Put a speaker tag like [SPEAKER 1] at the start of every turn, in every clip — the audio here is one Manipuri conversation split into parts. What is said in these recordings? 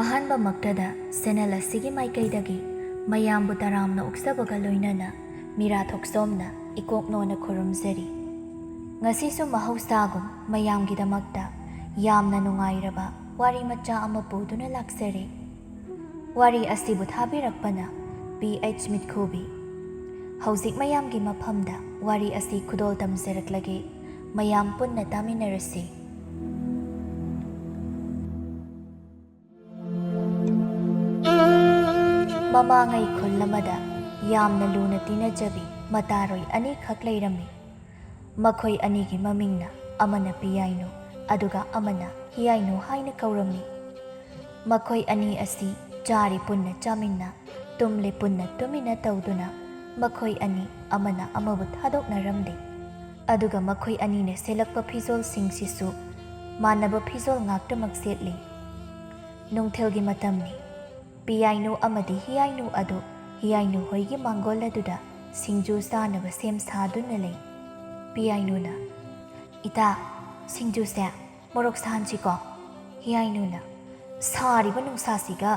[SPEAKER 1] ꯑꯍꯥꯟꯕ ꯃꯛꯇꯗ ꯆꯦꯅꯦꯜ ꯑꯁꯤꯒꯤ ꯃꯥꯏꯀꯩꯗꯒꯤ ꯃꯌꯥꯝꯕꯨ ꯇꯔꯥꯝꯅ ꯑꯣꯛꯆꯕꯒ ꯂꯣꯏꯅꯅ ꯃꯤꯔꯥ ꯊꯣꯛꯆꯣꯝꯅ ꯏꯀꯣꯛꯅꯣꯅ ꯈꯨꯔꯨꯝꯖꯔꯤ꯫ ꯉꯁꯤꯁꯨ ꯃꯍꯧꯁꯥꯒꯨꯝ ꯃꯌꯥꯝꯒꯤꯗꯃꯛꯇ ꯌꯥꯝꯅ ꯅꯨꯡꯉꯥꯏꯔꯕ ꯋꯥꯔꯤ ꯃꯆꯥ ꯑꯃ ꯄꯨꯗꯨꯅ ꯂꯥꯛꯆꯔꯦ꯫ ꯋꯥꯔꯤ ꯑꯁꯤꯕꯨ ꯊꯥꯕꯤꯔꯛꯄꯅ PH ꯃꯤꯠꯈꯨꯕꯤ꯫ ꯍꯧꯖꯤꯛ ꯃꯌꯥꯝꯒꯤ ꯃꯐꯝꯗ ꯋꯥꯔꯤ ꯑꯁꯤ ꯈꯨꯗꯣꯜ ꯇꯝꯖꯔꯛꯂꯒꯦ, ꯃꯌꯥꯝ ꯄꯨꯟꯅ ꯇꯥꯃꯤꯟꯅꯔꯁꯤ꯫ ꯃꯃꯥꯡꯉꯩ ꯈꯨꯜ ꯑꯃꯗ ꯌꯥꯝꯅ ꯂꯨꯅ ꯇꯤꯟꯅꯖꯕꯤ ꯃꯇꯥꯔꯣꯏ ꯑꯅꯤꯈꯛ ꯂꯩꯔꯝꯃꯤ꯫ ꯃꯈꯣꯏ ꯑꯅꯤꯒꯤ ꯃꯃꯤꯡꯅ ꯑꯃꯅ ꯄꯤꯌꯥꯏꯅꯨ ꯑꯗꯨꯒ ꯑꯃꯅ ꯍꯤꯌꯥꯏꯅꯨ ꯍꯥꯏꯅ ꯀꯧꯔꯝꯃꯤ꯫ ꯃꯈꯣꯏ ꯑꯅꯤ ꯑꯁꯤ ꯆꯥꯔꯤ ꯄꯨꯟꯅ ꯆꯥꯃꯤꯟꯅ, ꯇꯨꯝꯂꯤ ꯄꯨꯟꯅ ꯇꯨꯃꯤꯟꯅ ꯇꯧꯗꯨꯅ ꯃꯈꯣꯏ ꯑꯅꯤ ꯑꯃꯅ ꯑꯃꯕꯨ ꯊꯥꯗꯣꯛꯅꯔꯝꯗꯦ꯫ ꯑꯗꯨꯒ ꯃꯈꯣꯏ ꯑꯅꯤꯅ ꯁꯦꯠꯂꯛꯄ ꯐꯤꯖꯣꯜꯁꯤꯡꯁꯤꯁꯨ ꯃꯥꯟꯅꯕ ꯐꯤꯖꯣꯜ ꯉꯥꯛꯇꯃꯛ ꯁꯦꯠꯂꯤ꯫ ꯅꯨꯡꯊꯤꯜꯒꯤ ꯃꯇꯝꯅꯤ꯫ ꯄꯤꯌꯥꯏꯅꯨ ꯑꯃꯗꯤ ꯍꯤꯌꯥꯏꯅꯨ ꯑꯗꯨ ꯍꯤꯌꯥꯏꯅꯨ ꯍꯣꯏꯒꯤ ꯃꯥꯡꯒꯣꯜ ꯑꯗꯨꯗ ꯁꯤꯡꯖꯨ ꯆꯥꯅꯕ ꯁꯦꯝ ꯁꯥꯗꯨꯅ ꯂꯩ꯫ ꯄꯤꯌꯥꯏꯅꯨꯅ, "ꯏꯇꯥ, ꯁꯤꯡꯖꯨꯁꯦ ꯃꯣꯔꯣꯛ ꯁꯥꯍꯟꯁꯤꯀꯣ?" ꯍꯤꯌꯥꯏꯅꯨꯅ, "ꯁꯥꯔꯤꯕ ꯅꯨꯡꯁꯥꯁꯤꯒ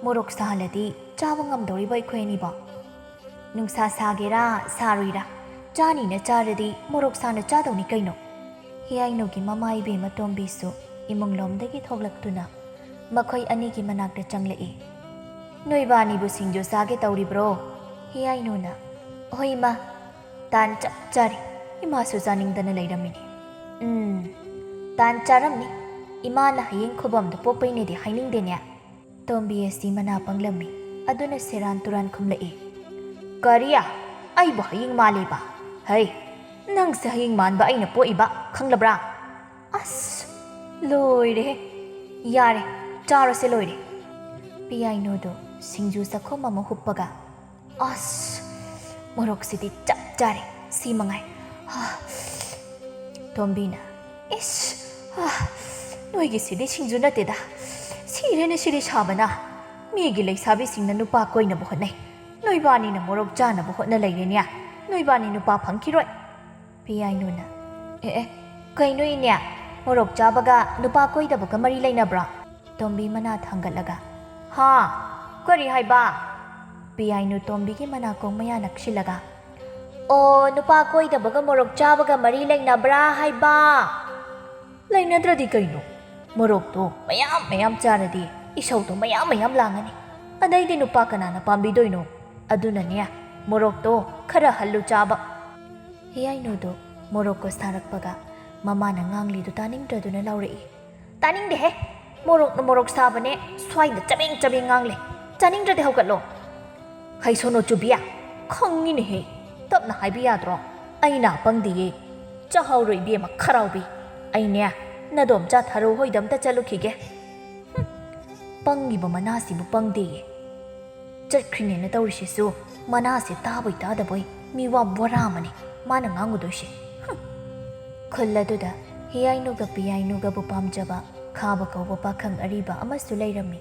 [SPEAKER 1] ꯃꯣꯔꯣꯛ ꯁꯥꯍꯜꯂꯗꯤ ꯆꯥꯕ ꯉꯝꯗꯧꯔꯤꯕ ꯑꯩꯈꯣꯏ ꯑꯅꯤꯕꯣ? ꯅꯨꯡꯁꯥ ꯁꯥꯒꯦꯔꯥ ꯁꯥꯔꯣꯏꯔꯥ, ꯆꯥꯅꯤꯅ ꯆꯥꯔꯗꯤ ꯃꯣꯔꯣꯛ ꯁꯥꯅ ꯆꯥꯗꯧꯅꯤ ꯀꯩꯅꯣ?" ꯍꯤꯌꯥꯏꯅꯨꯒꯤ ꯃꯃꯥ ꯏꯕꯦꯝꯃ ꯇꯣꯝꯕꯤꯁꯨ ꯏꯃꯨꯡꯂꯣꯝꯗꯒꯤ ꯊꯣꯛꯂꯛꯇꯨꯅ ꯃꯈꯣꯏ ꯑꯅꯤꯒꯤ ꯃꯅꯥꯛꯇ ꯆꯪꯂꯛꯏ꯫ "ꯅꯣꯏꯕꯥꯅꯤꯕꯨ ꯁꯤꯡꯖꯨ ꯆꯥꯒꯦ ꯇꯧꯔꯤꯕ꯭ꯔꯣ?" ꯍꯤꯌꯥꯏꯅꯨꯅ, "ꯍꯣꯏ ꯏꯃꯥ, ꯇꯥꯟ ꯆꯞ ꯆꯥꯔꯤ, ꯏꯃꯥꯁꯨ ꯆꯥꯅꯤꯡꯗꯅ ꯂꯩꯔꯝꯃꯤꯅꯤ." ꯇꯥꯟ ꯆꯥꯔꯝꯅꯤ, ꯏꯃꯥꯅ ꯍꯌꯦꯡ ꯈꯨꯕꯝꯗ ꯄꯣꯛꯄꯩꯅꯦꯗꯤ ꯍꯥꯏꯅꯤꯡꯗꯦꯅꯦ." ꯇꯣꯝꯕꯤ ꯑꯁꯤ ꯃꯅꯥ ꯄꯪꯂꯝꯃꯤ, ꯑꯗꯨꯅ ꯁꯦꯔꯥꯟ ꯇꯨꯔꯥꯟ ꯈꯨꯝꯂꯛꯏ꯫ "ꯀꯔꯤ? ꯑꯩꯕꯨ ꯍꯌꯤꯡ ꯃꯥꯜꯂꯤꯕ? ꯍꯩ, ꯅꯪꯁꯦ ꯍꯌꯤꯡ ꯃꯥꯟꯕ ꯑꯩꯅ ꯄꯣꯛꯏꯕ, ꯈꯪꯂꯕ꯭ꯔꯥ?" "ꯑꯁ, ꯂꯣꯏꯔꯦꯍꯦ, ꯌꯥꯔꯦ, ꯆꯥꯔꯣꯁꯦ ꯂꯣꯏꯔꯦ." ꯄꯤꯌꯥꯏꯅꯨꯗꯣ ꯁꯤꯡꯖꯨ ꯆꯈꯣꯝ ꯑꯃ ꯍꯨꯞꯄꯒ, "ꯑꯁ, ꯃꯣꯔꯣꯛꯁꯤꯗꯤ ꯆꯞ ꯆꯥꯔꯦ, ꯁꯤ ꯃꯉꯥꯏ." ꯇꯣꯝꯕꯤꯅ, "ꯏꯁ, ꯅꯣꯏꯒꯤꯁꯤꯗꯤ ꯁꯤꯡꯖꯨ ꯅꯠꯇꯦꯗ, ꯁꯤꯔꯦꯅꯦ ꯁꯤꯗꯤ ꯁꯥꯕꯅ. ꯃꯤꯒꯤ ꯂꯩꯁꯥꯕꯤꯁꯤꯡꯅ ꯅꯨꯄꯥ ꯀꯣꯏꯅꯕ ꯍꯣꯠꯅꯩ, ꯅꯣꯏꯕꯥꯅꯤꯅ ꯃꯣꯔꯣꯛ ꯆꯥꯅꯕ ꯍꯣꯠꯅ ꯂꯩꯔꯦꯅꯦ. ꯅꯣꯏꯕꯥꯅꯤ ꯅꯨꯄꯥ ꯐꯪꯈꯤꯔꯣꯏ." Piyainuna, "ꯀꯩꯅꯣ ꯏꯅꯦ, ꯃꯣꯔꯣꯛ ꯆꯥꯕꯒ ꯅꯨꯄꯥ ꯀꯣꯏꯗꯕꯒ ꯃꯔꯤ ꯂꯩꯅꯕ꯭ꯔꯥ?" ꯇꯣꯝꯕꯤ ꯃꯅꯥ ꯊꯥꯡꯒꯠꯂꯒ, "ꯍꯥ, ꯀꯔꯤ ꯍꯥꯏꯕ?" ꯄꯤꯌꯥꯏꯅꯨ ꯇꯣꯝꯕꯤꯒꯤ ꯃꯅꯥꯀꯣꯡ ꯃꯌꯥ ꯅꯛꯁꯤꯜꯂꯒ, "ꯑꯣ, ꯅꯨꯄꯥ ꯀꯣꯏꯗꯕꯒ ꯃꯣꯔꯣꯛ ꯆꯥꯕꯒ ꯃꯔꯤ ꯂꯩꯅꯕ꯭ꯔꯥ ꯍꯥꯏꯕ?" "ꯂꯩꯅꯗ꯭ꯔꯗꯤ ꯀꯩꯅꯣ, ꯃꯣꯔꯣꯛꯇꯣ ꯃꯌꯥꯝ ꯃꯌꯥꯝ ꯆꯥꯔꯗꯤ ꯏꯁꯧꯗꯣ ꯃꯌꯥꯝ ꯃꯌꯥꯝ ꯂꯥꯡꯉꯅꯤ, ꯑꯗꯩꯗꯤ ꯅꯨꯄꯥ ꯀꯅꯥꯅ ꯄꯥꯝꯕꯤꯗꯣꯏꯅꯣ? ꯑꯗꯨꯅꯅꯦ, ꯃꯣꯔꯣꯛꯇꯣ ꯈꯔ ꯍꯜꯂꯨ ꯆꯥꯕ." ꯍꯤꯌꯥꯏꯅꯨꯗꯣ ꯃꯣꯔꯣꯛꯀ ꯁꯥꯔꯛꯄꯒ ꯃꯃꯥꯅ ꯉꯥꯡꯂꯤꯗꯨ ꯇꯥꯅꯤꯡꯗ꯭ꯔꯗꯨꯅ ꯂꯥꯎꯔꯛꯏ, "ꯇꯥꯅꯤꯡꯗꯦꯍꯦ, ꯃꯣꯔꯣꯛꯅ ꯃꯣꯔꯣꯛ ꯁꯥꯕꯅꯦ, ꯁ꯭ꯋꯥꯏꯗ ꯆꯕꯦꯡ ꯆꯕꯦꯡ ꯉꯥꯡꯂꯦ, ꯆꯥꯅꯤꯡꯗ꯭ꯔꯗꯤ ꯍꯧꯒꯠꯂꯣ." "ꯍꯩꯁꯣꯅꯣ ꯆꯨꯕꯤꯌꯥ, ꯈꯪꯉꯤꯅꯦꯍꯦ, ꯇꯞꯅ ꯍꯥꯏꯕ ꯌꯥꯗ꯭ꯔꯣ? ꯑꯩ ꯅꯥ ꯄꯪꯗꯤꯌꯦ, ꯆꯥꯍꯧꯔꯣ ꯏꯕꯦꯝꯃ ꯈꯔꯥꯎꯕꯤ, ꯑꯩꯅꯦ ꯅꯗꯣꯝꯆꯥ ꯊꯔꯣ ꯍꯣꯏꯗ ꯑꯝꯇ ꯆꯠꯂꯨꯈꯤꯒꯦ." ꯄꯪꯉꯤꯕ ꯃꯅꯥꯁꯤꯕꯨ ꯄꯪꯗꯦꯌꯦ, ꯆꯠꯈ꯭ꯔꯤꯅꯦꯅ ꯇꯧꯔꯤꯁꯤꯁꯨ ꯃꯅꯥꯁꯦ ꯇꯥꯕꯣꯏ ꯇꯥꯗꯕꯣꯏ ꯃꯤꯋꯥ ꯕꯣꯔꯥ ꯑꯃꯅꯤ ꯃꯥꯅ ꯉꯥꯡꯉꯨꯗꯣꯏꯁꯦ꯫ ꯈꯨꯜ ꯑꯗꯨꯗ ꯍꯤꯌꯥꯏꯅꯨꯒ ꯄꯤꯌꯥꯏꯅꯨꯒꯕꯨ ꯄꯥꯝꯖꯕ ꯈꯥꯕ ꯀꯧꯕ ꯄꯥꯈꯪ ꯑꯔꯤꯕ ꯑꯃꯁꯨ ꯂꯩꯔꯝꯃꯤ꯫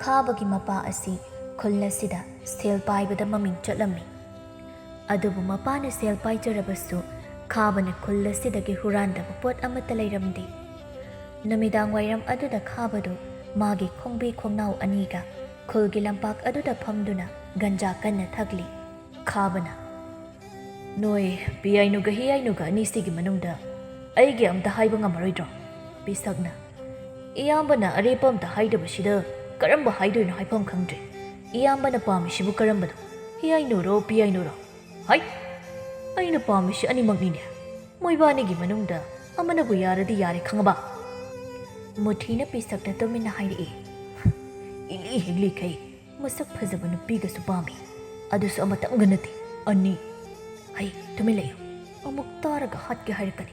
[SPEAKER 1] ꯈꯥꯕꯒꯤ ꯃꯄꯥ ꯑꯁꯤ ꯈꯨꯜ ꯑꯁꯤꯗ ꯁꯦꯜ ꯄꯥꯏꯕꯗ ꯃꯃꯤꯡ ꯆꯠꯂꯝꯃꯤ꯫ ꯑꯗꯨꯕు ꯃꯄꯥꯅ ꯁꯦꯜ ꯄꯥꯏꯖꯔꯕꯁꯨ ꯈꯥꯕꯅ ꯈꯨꯜ ꯑꯁꯤꯗꯒꯤ ꯍꯨꯔꯥꯟꯗꯕ ꯄꯣꯠ ꯑꯃꯠꯇ ꯂꯩꯔꯝꯗꯦ꯫ ꯅꯨꯃꯤꯗꯥꯡ ꯋꯥꯏꯔꯝ ꯑꯗꯨꯗ ꯈꯥꯕꯗꯨ ꯃꯥꯒꯤ ꯈꯣꯡꯕꯤ ꯈꯣꯡꯅꯥꯎ ꯑꯅꯤꯒ ꯈꯨꯜꯒꯤ ꯂꯝꯄꯥꯛ ꯑꯗꯨꯗ ꯐꯝꯗꯨꯅ ꯒꯟꯖꯥ ꯀꯟꯅ ꯊꯛꯂꯤ꯫ ꯈꯥꯕꯅ, "ꯅꯣꯏ ꯄꯤꯌꯥꯏꯅꯨꯒ ꯍꯤꯌꯥꯏꯅꯨꯒ ꯑꯅꯤꯁꯤꯒꯤ ꯃꯅꯨꯡꯗ ꯑꯩꯒꯤ ꯑꯝꯇ ꯍꯥꯏꯕ ꯉꯝꯃꯔꯣꯏꯗ꯭ꯔꯣ?" ꯄꯤꯁꯛꯅ, "ꯏꯌꯥꯝꯕꯅ ꯑꯔꯦꯞꯄ ꯑꯝꯇ ꯍꯥꯏꯗꯕꯁꯤꯗ ꯀꯔꯝꯕ ꯍꯥꯏꯗꯣꯏꯅꯣ ꯍꯥꯏꯐꯝ ꯈꯪꯗ꯭ꯔꯦ. ꯏꯌꯥꯝꯕꯅ ꯄꯥꯝꯃꯤꯁꯤꯕꯨ ꯀꯔꯝꯕꯅꯣ, ꯍꯤꯌꯥꯏꯅꯨꯔꯣ ꯄꯤꯌꯥꯏꯅꯨꯔꯣ?" "ꯍꯩ, ꯑꯩꯅ ꯄꯥꯝꯃꯤꯁꯤ ꯑꯅꯤꯃꯛꯅꯤꯅꯦ. ꯃꯣꯏꯕꯥꯅꯤꯒꯤ ꯃꯅꯨꯡꯗ ꯑꯃꯅꯕꯨ ꯌꯥꯔꯗꯤ ꯌꯥꯔꯦ, ꯈꯪꯉꯕ?" ꯃꯨꯊꯤꯅ ꯄꯤꯁꯛꯅ ꯇꯨꯃꯤꯟꯅ ꯍꯥꯏꯔꯛꯏ꯫ "ꯏꯂꯤ ꯍꯤꯛꯂꯤꯈꯩ ꯃꯁꯛ ꯐꯖꯕ ꯅꯨꯄꯤꯒꯁꯨ ꯄꯥꯝꯃꯤ, ꯑꯗꯨꯁꯨ ꯑꯃꯇꯪꯒ ꯅꯠꯇꯦ, ꯑꯅꯤ. ꯍꯩ, ꯇꯨꯃꯤꯟ ꯂꯩꯌꯨ, ꯑꯃꯨꯛ ꯇꯥꯔꯒ ꯍꯥꯠꯀꯦ ꯍꯥꯏꯔꯛꯀꯅꯤ."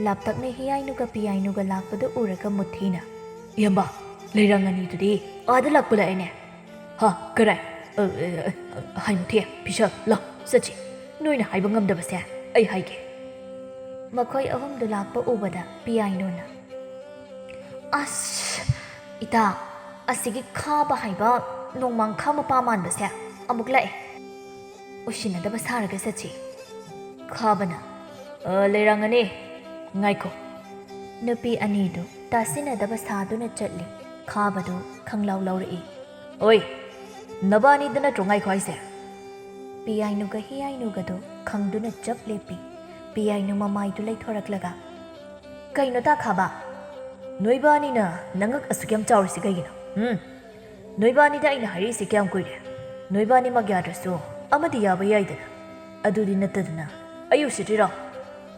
[SPEAKER 1] ꯂꯥꯞꯇꯛꯅ ꯍꯤꯌꯥꯏꯅꯨꯒ ꯄꯤꯌꯥꯏꯅꯨꯒ ꯂꯥꯛꯄꯗꯨ ꯎꯔꯒ ꯃꯨꯊꯤꯅ, "ꯏꯌꯥꯝꯕ, ꯂꯩꯔꯪ ꯑꯅꯤꯗꯨꯗꯤ ꯑꯥꯗ ꯂꯥꯛꯄ ꯂꯥꯛꯑꯦꯅꯦ." "ꯍꯥ, ꯀꯔꯥꯏ? ꯍꯥꯏ ꯃꯨꯊꯤ, ꯄꯤꯁꯛ, ꯂꯥꯎ ꯆꯠꯁꯤ. ꯅꯣꯏꯅ ꯍꯥꯏꯕ ꯉꯝꯗꯕꯁꯦ ꯑꯩ ꯍꯥꯏꯒꯦ." ꯃꯈꯣꯏ ꯑꯍꯨꯝꯗꯨ ꯂꯥꯛꯄ ꯎꯕꯗ ꯄꯤꯌꯥꯏꯅꯨꯅ, "ꯑꯁ, ꯏꯇꯥ, ꯑꯁꯤꯒꯤ ꯈꯥꯕ ꯍꯥꯏꯕ ꯅꯣꯡꯃꯥꯡꯈꯥ ꯃꯄꯥ ꯃꯥꯟꯕꯁꯦ ꯑꯃꯨꯛ ꯂꯥꯛꯑꯦ. ꯎꯁꯤꯟꯅꯗꯕ ꯁꯥꯔꯒ ꯆꯠꯁꯤ." ꯈꯥꯕꯅ, "ꯂꯩꯔꯪ ꯑꯅꯤ, ꯉꯥꯏꯈꯣ." ꯅꯨꯄꯤ ꯑꯅꯤꯗꯨ ꯇꯥꯁꯤꯟꯅꯗꯕ ꯁꯥꯗꯨꯅ ꯆꯠꯂꯤ꯫ ꯈꯥꯕꯗꯨ ꯈꯪꯂꯥꯎ ꯂꯧꯔꯛꯏ꯫ ꯑꯣꯏ ꯅꯕꯥꯅꯤꯗ ꯅꯠꯇ꯭ꯔꯣ ꯉꯥꯏꯈꯣ ꯍꯥꯏꯁꯦ? ꯄꯤꯌꯥꯏꯅꯨꯒ ꯍꯤꯌꯥꯏꯅꯨꯒꯗꯨ ꯈꯪꯗꯨꯅ ꯆꯞ ꯂꯦꯞꯄꯤ꯫ ꯄꯤꯌꯥꯏꯅꯨ ꯃꯃꯥꯏꯗꯨ ꯂꯩꯊꯣꯔꯛꯂꯒ ꯀꯩꯅꯣ ꯇꯥꯈꯥꯕ? ꯅꯣꯏꯕꯥꯅꯤꯅ ꯅꯉꯛ ꯑꯁꯨꯛ ꯌꯥꯝ ꯆꯥꯎꯔꯤꯁꯤ ꯀꯩꯒꯤꯅꯣ? ꯅꯣꯏꯕꯥꯅꯤꯗ ꯑꯩꯅ ꯍꯥꯏꯔꯛꯏꯁꯤ ꯀꯌꯥꯝ ꯀꯨꯏꯔꯦ? ꯅꯣꯏꯕꯥꯅꯤꯃꯛ ꯌꯥꯗ꯭ꯔꯁꯨ ꯑꯃꯗꯤ ꯌꯥꯕ ꯌꯥꯏꯗꯅ꯫ ꯑꯗꯨꯗꯤ ꯅꯠꯇꯗꯅ ꯑꯩ ꯎꯁꯤꯇ꯭ꯔꯤꯔꯣ?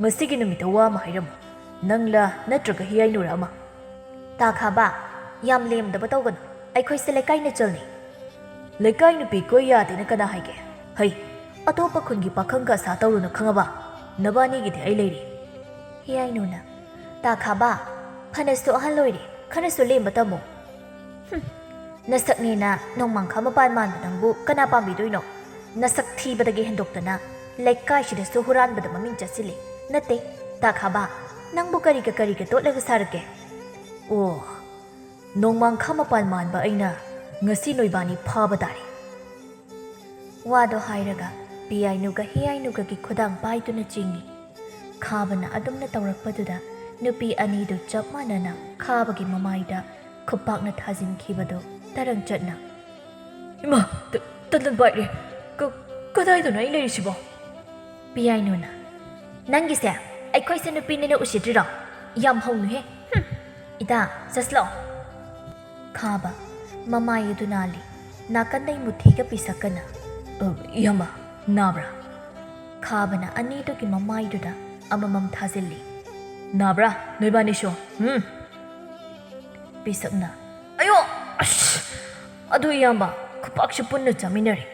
[SPEAKER 1] ꯉꯁꯤꯒꯤ ꯅꯨꯃꯤꯠꯇ ꯋꯥ ꯑꯃ ꯍꯥꯏꯔꯝꯃꯨ꯫ ꯅꯪꯂ ꯅꯠꯇ꯭ꯔꯒ ꯍꯤꯌꯥꯏꯅꯨꯔ ꯑꯃ? ꯇꯥꯈꯥꯕ ꯌꯥꯝ ꯂꯦꯝꯗꯕ ꯇꯧꯒꯅꯨ꯫ ꯑꯩꯈꯣꯏꯁꯦ ꯂꯩꯀꯥꯏ ꯅꯆꯜꯅꯤ꯫ ꯂꯩꯀꯥꯏ ꯅꯨꯄꯤ ꯀꯣꯏ ꯌꯥꯗꯦꯅ ꯀꯅꯥ ꯍꯥꯏꯒꯦ? ꯍꯩ ꯑꯇꯣꯞꯄ ꯈꯨꯟꯒꯤ ꯄꯥꯈꯪꯒ ꯑꯁꯥ ꯇꯧꯔꯨꯅꯨ ꯈꯪꯉꯕ? ꯅꯕꯥꯅꯤꯒꯤꯗꯤ ꯑꯩ ꯂꯩꯔꯤ꯫ ꯍꯤꯌꯥꯏꯅꯨꯅ ꯇꯥꯈꯥꯕ ꯐꯅꯁꯨ ꯑꯍꯜ ꯑꯣꯏꯔꯦ, ꯈꯔꯁꯨ ꯂꯦꯝꯕ ꯇꯝꯃꯨ꯫ ꯅꯁꯛꯅꯦꯅ ꯅꯣꯡꯃꯥꯡꯈꯥ ꯃꯄꯥꯟ ꯃꯥꯟꯕ ꯅꯪꯕꯨ ꯀꯅꯥ ꯄꯥꯝꯕꯤꯗꯣꯏꯅꯣ? ꯅꯁꯛ ꯊꯤꯕꯗꯒꯤ ꯍꯦꯟꯗꯣꯛꯇꯅ ꯂꯩꯀꯥꯏꯁꯤꯗꯁꯨ ꯍꯨꯔꯥꯟꯕꯗ ꯃꯃꯤꯡ ꯆꯠꯁꯤꯜꯂꯦ꯫ ꯅꯠꯇꯦ ꯇꯥꯈꯥꯕ ꯅꯪꯕꯨ ꯀꯔꯤꯒ ꯇꯣꯠꯂꯒ ꯁꯥꯔꯛꯀꯦ? ꯑꯣ ꯅꯣꯡꯃꯥꯡꯈꯥ ꯃꯄꯥꯟ ꯃꯥꯟꯕ ꯑꯩꯅ ꯉꯁꯤ ꯅꯣꯏꯕꯥꯅꯤ ꯐꯥꯕ ꯇꯥꯔꯦ꯫ ꯋꯥꯗꯣ ꯍꯥꯏꯔꯒ ꯄꯤꯌꯥꯏꯅꯨꯒ ꯍꯤꯌꯥꯏꯅꯨꯒꯒꯤ ꯈꯨꯗꯥꯡ ꯄꯥꯏꯗꯨꯅ ꯆꯤꯡꯏ꯫ ꯈꯥꯕꯅ ꯑꯗꯨꯝꯅ ꯇꯧꯔꯛꯄꯗꯨꯗ ꯅꯨꯄꯤ ꯑꯅꯤꯗꯨ ꯆꯞ ꯃꯥꯟꯅꯅ ꯈꯥꯕꯒꯤ ꯃꯃꯥꯏꯗ ꯈꯨꯄꯥꯛꯅ ꯊꯥꯖꯤꯟꯈꯤꯕꯗꯨ ꯇꯔꯪ ꯆꯠꯅ꯫ ꯏꯃꯥ ꯇꯟ ꯄꯥꯏꯔꯦ, ꯀꯗꯥꯏꯗꯅꯣ ꯑꯩ ꯂꯩꯔꯤꯁꯤꯕꯣ? ꯄꯤꯌꯥꯏꯅꯨꯅ ꯅꯪꯒꯤꯁꯦ ꯑꯩꯈꯣꯏꯁꯦ ꯅꯨꯄꯤꯅꯤꯅ ꯎꯁꯤꯠꯇ꯭ꯔꯤꯔꯣ? ꯌꯥꯝ ꯍꯧꯅꯨꯍꯦ꯫ ꯏꯇꯥ ꯆꯠꯁꯂꯥꯎ꯫ ꯈꯥꯕ ꯃꯃꯥꯏ ꯑꯗꯨ ꯅꯥꯜꯂꯤ꯫ ꯅꯥꯀꯟꯗꯩ ꯃꯨꯊꯤꯒ ꯄꯤꯁꯛꯀꯅ ꯏꯌꯥꯝꯕ ꯅꯥꯕ꯭ꯔꯥ? ꯈꯥꯕꯅ ꯑꯅꯤꯗꯨꯒꯤ ꯃꯃꯥꯏꯗꯨꯗ ꯑꯃꯃꯝ ꯊꯥꯖꯤꯜꯂꯤ꯫ ꯅꯥꯕ꯭ꯔꯥ ꯅꯣꯏꯕꯥꯅꯤꯁꯨ? ꯄꯤꯁꯛꯅ ꯑꯌꯣ ꯑꯁ ꯑꯗꯨ ꯏꯌꯥꯝꯕ ꯈꯨꯄꯥꯛꯁꯨ ꯄꯨꯟꯅ ꯆꯥꯃꯤꯟꯅꯔꯦ꯫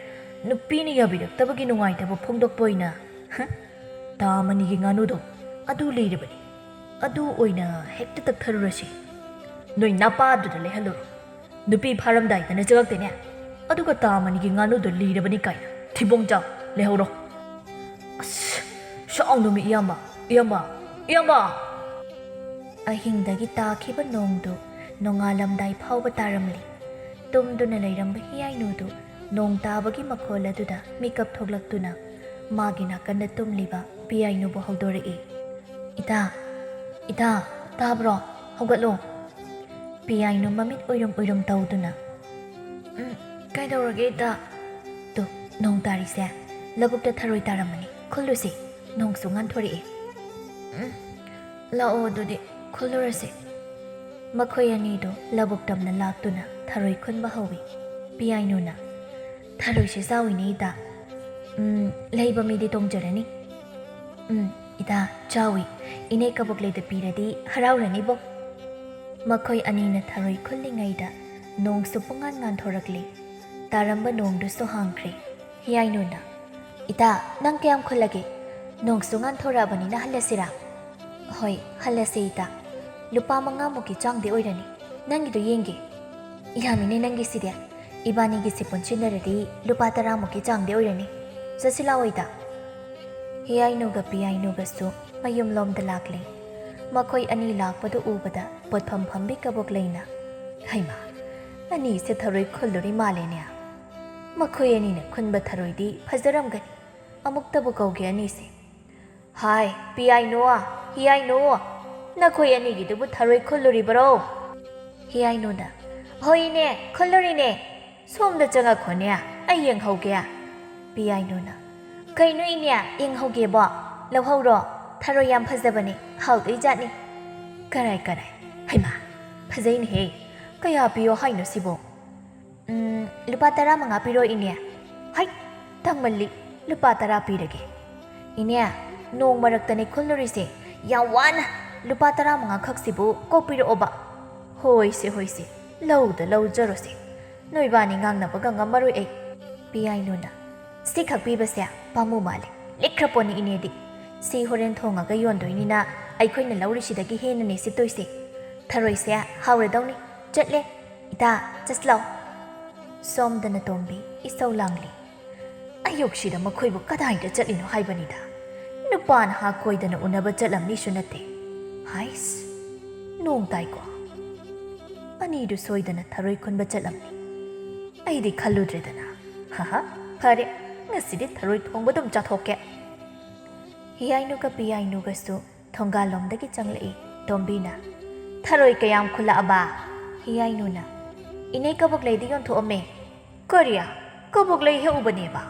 [SPEAKER 1] ꯅꯨꯄꯤꯅ ꯌꯥꯕꯤꯔꯛꯇꯕꯒꯤ ꯅꯨꯡꯉꯥꯏꯇꯕ ꯐꯣꯡꯗꯣꯛꯄ ꯑꯣꯏꯅ ꯇꯥꯃꯅꯤꯒꯤ ꯉꯥꯅꯨꯗꯣ ꯑꯗꯨ ꯂꯩꯔꯕꯅꯤ, ꯑꯗꯨ ꯑꯣꯏꯅ ꯍꯦꯛꯇ ꯇꯛꯊꯔꯨꯔꯁꯤ꯫ ꯅꯣꯏ ꯅꯄꯥꯗꯨꯗ ꯂꯩꯍꯜꯂꯨꯔꯣ꯫ ꯅꯨꯄꯤ ꯐꯥꯔꯝꯗꯥꯏꯗꯅ ꯆꯪꯉꯛꯇꯦꯅꯦ, ꯑꯗꯨꯒ ꯇꯥꯃꯅꯤꯒꯤ ꯉꯥꯅꯨꯗꯣ ꯂꯤꯔꯕꯅꯤ ꯀꯥꯏꯅ ꯊꯤꯕꯣꯡ ꯆꯥꯎ ꯂꯩꯍꯧꯔꯣ꯫ ꯑꯁ ꯁꯥꯎꯅꯨꯃꯤ ꯏꯌꯥꯝꯕ! ꯑꯍꯤꯡꯗꯒꯤ ꯇꯥꯈꯤꯕ ꯅꯣꯡꯗꯨ ꯅꯣꯡꯉꯥꯜꯂꯝꯗꯥꯏ ꯐꯥꯎꯕ ꯇꯥꯔꯝꯂꯤ꯫ ꯇꯨꯝꯗꯨꯅ ꯂꯩꯔꯝꯕ ꯍꯤꯌꯥꯏꯅꯨꯗꯨ ꯅꯣꯡ ꯇꯥꯕꯒꯤ ꯃꯈꯣꯜ ꯑꯗꯨꯗ ꯃꯤꯀꯞ ꯊꯣꯛꯂꯛꯇꯨꯅ ꯃꯥꯒꯤ ꯅꯥꯀꯟꯗ ꯇꯨꯝꯂꯤꯕ ꯄꯤꯌꯥꯏꯅꯨꯕꯨ ꯍꯧꯗꯣꯔꯛꯏ꯫ ꯏꯇꯥ ꯇꯥꯕ꯭ꯔꯣ? ꯍꯧꯒꯠꯂꯣ꯫ ꯄꯤꯌꯥꯏꯅꯨ ꯃꯃꯤꯠ ꯎꯏꯔꯨꯝ ꯇꯧꯗꯨꯅ ꯀꯩꯗꯧꯔꯒꯦ ꯏꯇꯥ? ꯇꯨ ꯅꯣꯡ ꯇꯥꯔꯤꯁꯦ ꯂꯧꯕꯨꯛꯇ ꯊꯔꯣꯏ ꯇꯥꯔꯝꯃꯅꯤ, ꯈꯨꯜꯂꯨꯁꯤ꯫ ꯅꯣꯡꯁꯨ ꯉꯥꯟꯊꯣꯔꯛꯏ꯫ ꯂꯥꯛꯑꯣ ꯑꯗꯨꯗꯤ ꯈꯨꯜꯂꯨꯔꯁꯤ꯫ ꯃꯈꯣꯏ ꯑꯅꯤꯗꯨ ꯂꯧꯕꯨꯛ ꯇꯝꯅ ꯂꯥꯛꯇꯨꯅ ꯊꯔꯣꯏ ꯈꯨꯟꯕ ꯍꯧꯏ꯫ ꯄꯤꯌꯥꯏꯅꯨꯅ ꯊꯔꯣꯏꯁꯦ ꯆꯥꯎꯏꯅꯦ ꯏꯇꯥ꯫ ꯂꯩꯕ ꯃꯤꯗꯤ ꯇꯣꯡꯖꯔꯅꯤ꯫ ꯏꯇꯥ ꯆꯥꯎꯏ, ꯏꯅꯦ ꯀꯕꯣꯛꯂꯩꯗ ꯄꯤꯔꯗꯤ ꯍꯔꯥꯎꯔꯅꯤꯕꯣ꯫ ꯃꯈꯣꯏ ꯑꯅꯤꯅ ꯊꯔꯣꯏ ꯈꯨꯜꯂꯤꯉꯩꯗ ꯅꯣꯡꯁꯨ ꯄꯨꯡꯉꯥꯟ ꯉꯥꯟꯊꯣꯔꯛꯂꯤ꯫ ꯇꯥꯔꯝꯕ ꯅꯣꯡꯗꯨꯁꯨ ꯍꯥꯡꯈ꯭ꯔꯦ꯫ ꯍꯤꯌꯥꯏꯅꯨꯅ ꯏꯇꯥ ꯅꯪ ꯀꯌꯥꯝ ꯈꯨꯜꯂꯒꯦ? ꯅꯣꯡꯁꯨ ꯉꯥꯟꯊꯣꯔꯛꯑꯕꯅꯤꯅ ꯍꯜꯂꯁꯤꯔꯥ? ꯍꯣꯏ ꯍꯜꯂꯁꯤ ꯏꯇꯥ꯫ ꯂꯨꯄꯥ 5ꯃꯨꯛꯀꯤ ꯆꯥꯡꯗꯤ ꯑꯣꯏꯔꯅꯤ꯫ ꯅꯪꯒꯤꯗꯣ ꯌꯦꯡꯒꯦ꯫ ꯌꯥꯝꯃꯤꯅꯦ ꯅꯪꯒꯤꯁꯤꯗꯤ꯫ ꯏꯕꯥꯅꯤꯒꯤꯁꯤ ꯄꯨꯟꯁꯤꯟꯅꯔꯗꯤ ꯂꯨꯄꯥ 10ꯃꯨꯛꯀꯤ ꯆꯥꯡꯗꯤ ꯑꯣꯏꯔꯅꯤ꯫ ꯆꯠꯁꯤ ꯂꯥꯛꯑꯣ ꯏꯇꯥ꯫ ꯍꯤꯌꯥꯏꯅꯨꯒ ꯄꯤꯌꯥꯏꯅꯨꯒꯁꯨ ꯃꯌꯨꯝꯂꯣꯝꯗ ꯂꯥꯛꯂꯦ꯫ ꯃꯈꯣꯏ ꯑꯅꯤ ꯂꯥꯛꯄꯗꯨ ꯎꯕꯗ ꯄꯣꯠꯐꯝ ꯐꯝꯕꯤ ꯀꯕꯣꯛꯂꯩꯅ ꯍꯩꯃꯥ ꯑꯅꯤꯁꯦ ꯊꯔꯣꯏ ꯈꯨꯜꯂꯨꯔꯤ ꯃꯥꯜꯂꯦꯅꯦ꯫ ꯃꯈꯣꯏ ꯑꯅꯤꯅ ꯈꯨꯟꯕ ꯊꯔꯣꯏꯗꯤ ꯐꯖꯔꯝꯒꯅꯤ꯫ ꯑꯃꯨꯛꯇꯕꯨ ꯀꯧꯒꯦ ꯑꯅꯤꯁꯦ꯫ ꯍꯥꯏ ꯄꯤꯌꯥꯏꯅꯨ, ꯍꯤꯌꯥꯏꯅꯨ, ꯅꯈꯣꯏ ꯑꯅꯤꯒꯤꯗꯨꯕꯨ ꯊꯔꯣꯏ ꯈꯨꯜꯂꯨꯔꯤꯕꯔꯣ? ꯍꯤꯌꯥꯏꯅꯨꯅ ꯍꯣꯏꯅꯦ ꯈꯨꯜꯂꯨꯔꯤꯅꯦ, ꯁꯣꯝꯗ ꯆꯪꯉꯛꯈꯣꯅꯦ ꯑꯩ ꯌꯦꯡꯍꯧꯒꯦ꯫ ꯄꯤꯌꯥꯏꯅꯨꯅ ꯀꯩꯅꯣ ꯏꯅꯦ ꯌꯦꯡꯍꯧꯒꯦꯕꯣ? ꯂꯧꯍꯧꯔꯣ, ꯊꯔꯣꯏ ꯌꯥꯝ ꯐꯖꯕꯅꯦ, ꯍꯥꯎꯗꯣꯏ ꯖꯥꯠꯅꯤ꯫ ꯀꯔꯥꯏ ꯍꯩꯃꯥ ꯐꯖꯩꯅꯦꯍꯦ, ꯀꯌꯥ ꯄꯤꯌꯣ ꯍꯥꯏꯅꯣ ꯁꯤꯕꯣ? ꯂꯨꯄꯥ 15 ꯄꯤꯔꯣ ꯏꯅꯦ꯫ ꯍꯩ ꯇꯥꯡꯃꯜꯂꯤ, ꯂꯨꯄꯥ 10 ꯄꯤꯔꯒꯦ꯫ ꯏꯅꯦ ꯅꯣꯡ ꯃꯔꯛꯇꯅꯦ ꯈꯨꯜꯂꯨꯔꯤꯁꯦ, ꯌꯥꯝ ꯋꯥꯅ ꯂꯨꯄꯥ 15 ꯈꯛꯁꯤꯕꯨ ꯀꯣꯛꯄꯤꯔꯛꯑꯣꯕ꯫ ꯍꯣꯏꯁꯦ ꯂꯧꯖꯔꯣꯁꯦ, ꯅꯣꯏꯕꯥꯅꯤ ꯉꯥꯡꯅꯕꯒ ꯉꯝꯃꯔꯣꯏ ꯑꯩ꯫ ꯄꯤꯌꯥꯏꯅꯨꯅ ꯁꯤꯈꯛ ꯄꯤꯕꯁꯦ ꯄꯥꯝꯃꯨ ꯃꯥꯜꯂꯦ, ꯂꯤꯛꯈ꯭ꯔꯄꯣꯠꯅꯤ ꯏꯅꯦꯗꯤ꯫ ꯁꯤ ꯍꯣꯔꯦꯟ ꯊꯣꯡꯉꯒ ꯌꯣꯟꯗꯣꯏꯅꯤꯅ ꯑꯩꯈꯣꯏꯅ ꯂꯧꯔꯤꯁꯤꯗꯒꯤ ꯍꯦꯟꯅꯅꯦ ꯁꯤꯠꯇꯣꯏꯁꯦ꯫ ꯊꯔꯣꯏꯁꯦ ꯍꯥꯎꯔꯗꯧꯅꯤ, ꯆꯠꯂꯦ ꯏꯇꯥ ꯆꯠꯁꯂꯥꯎ꯫ ꯁꯣꯝꯗꯅ ꯇꯣꯝꯕꯤ ꯏꯁꯧ ꯂꯥꯡꯂꯤ꯫ ꯑꯌꯨꯛꯁꯤꯗ ꯃꯈꯣꯏꯕꯨ ꯀꯗꯥꯏꯗ ꯆꯠꯂꯤꯅꯣ ꯍꯥꯏꯕꯅꯤꯗ, ꯅꯨꯄꯥ ꯅꯍꯥ ꯀꯣꯏꯗꯅ ꯎꯅꯕ ꯆꯠꯂꯝꯅꯤꯁꯨ ꯅꯠꯇꯦ꯫ ꯍꯥꯏꯁ ꯅꯣꯡ ꯇꯥꯏꯀꯣ, ꯑꯅꯤꯗꯨ ꯁꯣꯏꯗꯅ ꯊꯔꯣꯏ ꯈꯨꯟꯕ ꯆꯠꯂꯝꯅꯤ꯫ ꯑꯩꯗꯤ ꯈꯜꯂꯨꯗ꯭ꯔꯦꯗꯅ, ꯐꯔꯦ ꯉꯁꯤꯗꯤ ꯊꯔꯣꯏ ꯊꯣꯡꯕꯗꯨꯝ ꯆꯥꯊꯣꯛꯀꯦ꯫ ꯍꯤꯌꯥꯏꯅꯨꯒ ꯄꯤꯌꯥꯏꯅꯨꯒꯁꯨ ꯊꯣꯡꯒꯥꯜꯂꯣꯝꯗꯒꯤ ꯆꯪꯂꯛꯏ꯫ ꯇꯣꯝꯕꯤꯅ ꯊꯔꯣꯏ ꯀꯌꯥꯝ ꯈꯨꯜꯂꯛꯑꯕ? ꯍꯤꯌꯥꯏꯅꯨꯅ ꯏꯅꯦ ꯀꯕꯣꯛꯂꯩꯗ ꯌꯣꯟꯊꯣꯛꯑꯝꯃꯦ꯫ ꯀꯔꯤ? ꯀꯕꯣꯛꯂꯩ ꯍꯦꯛꯎꯕꯅꯦꯕ?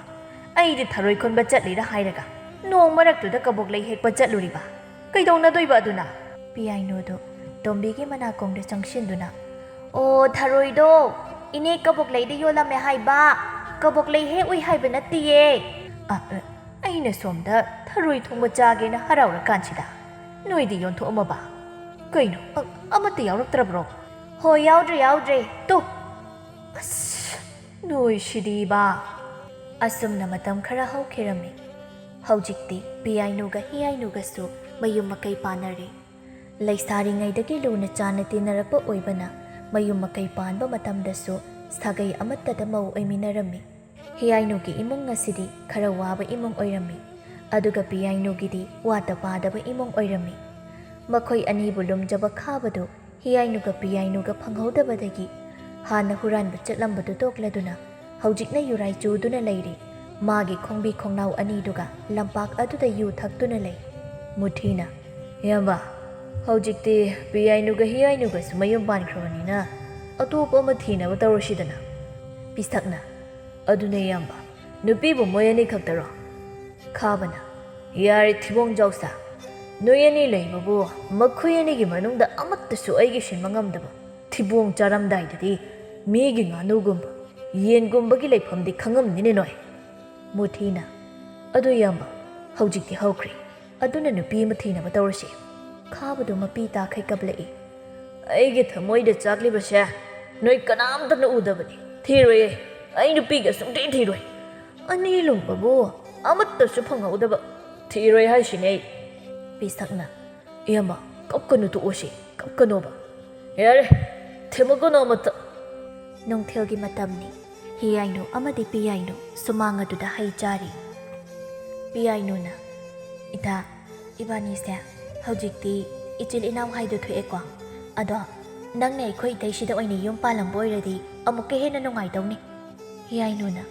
[SPEAKER 1] ꯑꯩꯗꯤ ꯊꯔꯣꯏ ꯈꯨꯟꯕ ꯆꯠꯂꯤꯔ ꯍꯥꯏꯔꯒ ꯅꯣꯡ ꯃꯔꯛꯇꯨꯗ ꯀꯕꯣꯛꯂꯩ ꯍꯦꯛꯄ ꯆꯠꯂꯨꯔꯤꯕ꯫ ꯀꯩꯗꯧꯅꯗꯣꯏꯕ ꯑꯗꯨꯅ? ꯄꯤꯌꯥꯏꯅꯨꯗꯨ ꯇꯣꯝꯕꯤꯒꯤ ꯃꯅꯥꯀꯣꯡꯗ ꯆꯪꯁꯤꯟꯗꯨꯅ ꯑꯣ ꯊꯔꯣꯏꯗꯣ ꯏꯅꯦ ꯀꯕꯣꯛꯂꯩꯗ ꯌꯣꯜꯂꯝꯃꯦ ꯍꯥꯏꯕ, ꯀꯕꯣꯛꯂꯩ ꯍꯦꯛꯎꯏ ꯍꯥꯏꯕ ꯅꯠꯇꯤꯌꯦ꯫ ꯑꯩꯅ ꯁꯣꯝꯗ ꯊꯔꯣꯏ ꯊꯣꯡꯕ ꯆꯥꯒꯦꯅ ꯍꯔꯥꯎꯔꯀꯥꯟꯁꯤꯗ ꯅꯣꯏꯗꯤ ꯌꯣꯟꯊꯣꯛꯑꯝꯃꯕ? ꯀꯩꯅꯣ ꯑꯃꯠꯇ ꯌꯥꯎꯔꯛꯇ꯭ꯔꯕ꯭ꯔꯣ? ꯍꯣꯏ ꯌꯥꯎꯗ꯭ꯔꯦ ꯇꯨ꯫ ꯑꯁ ꯅꯣꯏꯁꯤꯗꯤꯕ꯫ ꯑꯁꯨꯝꯅ ꯃꯇꯝ ꯈꯔ ꯍꯧꯈꯤꯔꯝꯃꯤ꯫ ꯍꯧꯖꯤꯛꯇꯤ ꯄꯤꯌꯥꯏꯅꯨꯒ ꯍꯤꯌꯥꯏꯅꯨꯒꯁꯨ ꯃꯌꯨꯝ ꯃꯀꯩ ꯄꯥꯟꯅꯔꯦ꯫ ꯂꯩꯁꯥꯔꯤꯉꯩꯗꯒꯤ ꯂꯨꯅ ꯆꯥꯟꯅ ꯇꯤꯟꯅꯔꯛꯄ ꯑꯣꯏꯕꯅ ꯃꯌꯨꯝ ꯃꯀꯩ ꯄꯥꯟꯕ ꯃꯇꯝꯗꯁꯨ ꯁꯥꯒꯩ ꯑꯃꯠꯇꯗ ꯃꯧ ꯑꯣꯏꯃꯤꯟꯅꯔꯝꯃꯤ꯫ ꯍꯤꯌꯥꯏꯅꯨꯒꯤ ꯏꯃꯨꯡ ꯑꯁꯤꯗꯤ ꯈꯔ ꯋꯥꯕ ꯏꯃꯨꯡ ꯑꯣꯏꯔꯝꯃꯤ, ꯑꯗꯨꯒ ꯄꯤꯌꯥꯏꯅꯨꯒꯤꯗꯤ ꯋꯥꯠꯇ ꯄꯥꯗꯕ ꯏꯃꯨꯡ ꯑꯣꯏꯔꯝꯃꯤ꯫ ꯃꯈꯣꯏ ꯑꯅꯤꯕꯨ ꯂꯨꯝꯖꯕ ꯈꯥꯕꯗꯨ ꯍꯤꯌꯥꯏꯅꯨꯒ ꯄꯤꯌꯥꯏꯅꯨꯒ ꯐꯪꯍꯧꯗꯕꯗꯒꯤ ꯍꯥꯟꯅ ꯍꯨꯔꯥꯟꯕ ꯆꯠꯂꯝꯕꯗꯨ ꯇꯣꯛꯂꯗꯨꯅ ꯍꯧꯖꯤꯛꯅ ꯌꯨꯔꯥꯏ ꯆꯨꯗꯨꯅ ꯂꯩꯔꯤ꯫ ꯃꯥꯒꯤ ꯈꯣꯡꯕꯤ ꯈꯣꯡꯅꯥꯎ ꯑꯅꯤꯗꯨꯒ ꯂꯝꯄꯥꯛ ꯑꯗꯨꯗ ꯌꯨ ꯊꯛꯇꯨꯅ ꯂꯩ꯫ ꯃꯨꯊꯤꯅ ꯏꯌꯥꯝꯕ ꯍꯧꯖꯤꯛꯇꯤ ꯄꯤꯌꯥꯏꯅꯨꯒ ꯍꯤꯌꯥꯏꯅꯨꯒꯁꯨ ꯃꯌꯨꯝ ꯄꯥꯟꯈ꯭ꯔꯕꯅꯤꯅ ꯑꯇꯣꯞꯄ ꯑꯃ ꯊꯤꯅꯕ ꯇꯧꯔꯁꯤꯗꯅ꯫ ꯄꯤꯁꯛꯅ ꯑꯗꯨꯅꯦ ꯏꯌꯥꯝꯕ, ꯅꯨꯄꯤꯕꯨ ꯃꯣꯏ ꯑꯅꯤ ꯈꯛꯇꯔꯣ? ꯈꯥꯕꯅ ꯌꯥꯔꯦ ꯊꯤꯕꯣꯡ ꯖꯥꯎꯁꯥ, ꯅꯣꯏ ꯑꯅꯤ ꯂꯩꯕꯕꯨ ꯃꯈꯣꯏ ꯑꯅꯤꯒꯤ ꯃꯅꯨꯡꯗ ꯑꯃꯠꯇꯁꯨ ꯑꯩꯒꯤ ꯁꯤꯟꯕ ꯉꯝꯗꯕ ꯊꯤꯕꯣꯡ ꯆꯥꯔꯝꯗꯥꯏꯗꯗꯤ ꯃꯤꯒꯤ ꯉꯥꯅꯨꯒꯨꯝꯕ ꯌꯦꯟꯒꯨꯝꯕꯒꯤ ꯂꯩꯐꯝꯗꯤ ꯈꯪꯉꯝꯅꯤꯅꯦ ꯅꯣꯏ꯫ ꯃꯨꯊꯤꯅ ꯑꯗꯨ ꯏꯌꯥꯝꯕ ꯍꯧꯖꯤꯛꯇꯤ ꯍꯧꯈ꯭ꯔꯦ, ꯑꯗꯨꯅ ꯅꯨꯄꯤ ꯑꯃ ꯊꯤꯅꯕ ꯇꯧꯔꯁꯤ꯫ ꯈꯥꯕꯗꯨ ꯃꯄꯤ ꯇꯥꯈꯩ ꯀꯞꯂꯛꯏ꯫ ꯑꯩꯒꯤ ꯊꯃꯣꯏꯗ ꯆꯥꯛꯂꯤꯕꯁꯦ ꯅꯣꯏ ꯀꯅꯥꯝꯇꯅ ꯎꯗꯕꯅꯤ꯫ ꯊꯤꯔꯣꯏꯌꯦ, ꯑꯩ ꯅꯨꯄꯤꯒ ꯁꯨꯡꯊꯤ ꯊꯤꯔꯣꯏ꯫ ꯑꯅꯤ ꯂꯨꯝꯕꯕꯨ ꯑꯃꯠꯇꯁꯨ ꯐꯪꯍꯧꯗꯕ ꯊꯤꯔꯣꯏ ꯍꯥꯏꯁꯤꯅꯦ ꯑꯩ꯫ ꯄꯤꯁꯛꯅ ꯏꯌꯥꯝꯕ ꯀꯞꯀꯅꯨ ꯇꯣꯛꯑꯣꯁꯤ, ꯀꯞꯀꯅꯣꯕ꯫ ꯌꯥꯔꯦ ꯊꯦꯝꯃꯛꯀꯅꯨ ꯑꯃꯠꯇ꯫ ꯅꯨꯡꯊꯤꯜꯒꯤ ꯃꯇꯝꯅꯤ꯫ ꯍꯤꯌꯥꯏꯅꯨ ꯑꯃꯗꯤ ꯄꯤꯌꯥꯏꯅꯨ ꯁꯨꯃꯥꯡ ꯑꯗꯨꯗ ꯍꯩ ꯆꯥꯔꯤ꯫ ꯄꯤꯌꯥꯏꯅꯨꯅ ꯏꯇꯥ ꯏꯕꯥꯅꯤꯁꯦ ꯍꯧꯖꯤꯛꯇꯤ ꯏꯆꯤꯜ ꯏꯅꯥꯎ ꯍꯥꯏꯗꯨ ꯊꯣꯛꯑꯦꯀꯣ, ꯑꯗꯣ ꯅꯪꯅ ꯑꯩꯈꯣꯏ ꯏꯇꯩꯁꯤꯗ ꯑꯣꯏꯅ ꯌꯨꯝ ꯄꯥꯜꯂꯝꯕ ꯑꯣꯏꯔꯗꯤ ꯑꯃꯨꯛꯀ ꯍꯦꯟꯅ ꯅꯨꯡꯉꯥꯏꯗꯧꯅꯤ꯫ ꯍꯤꯌꯥꯏꯅꯨꯅ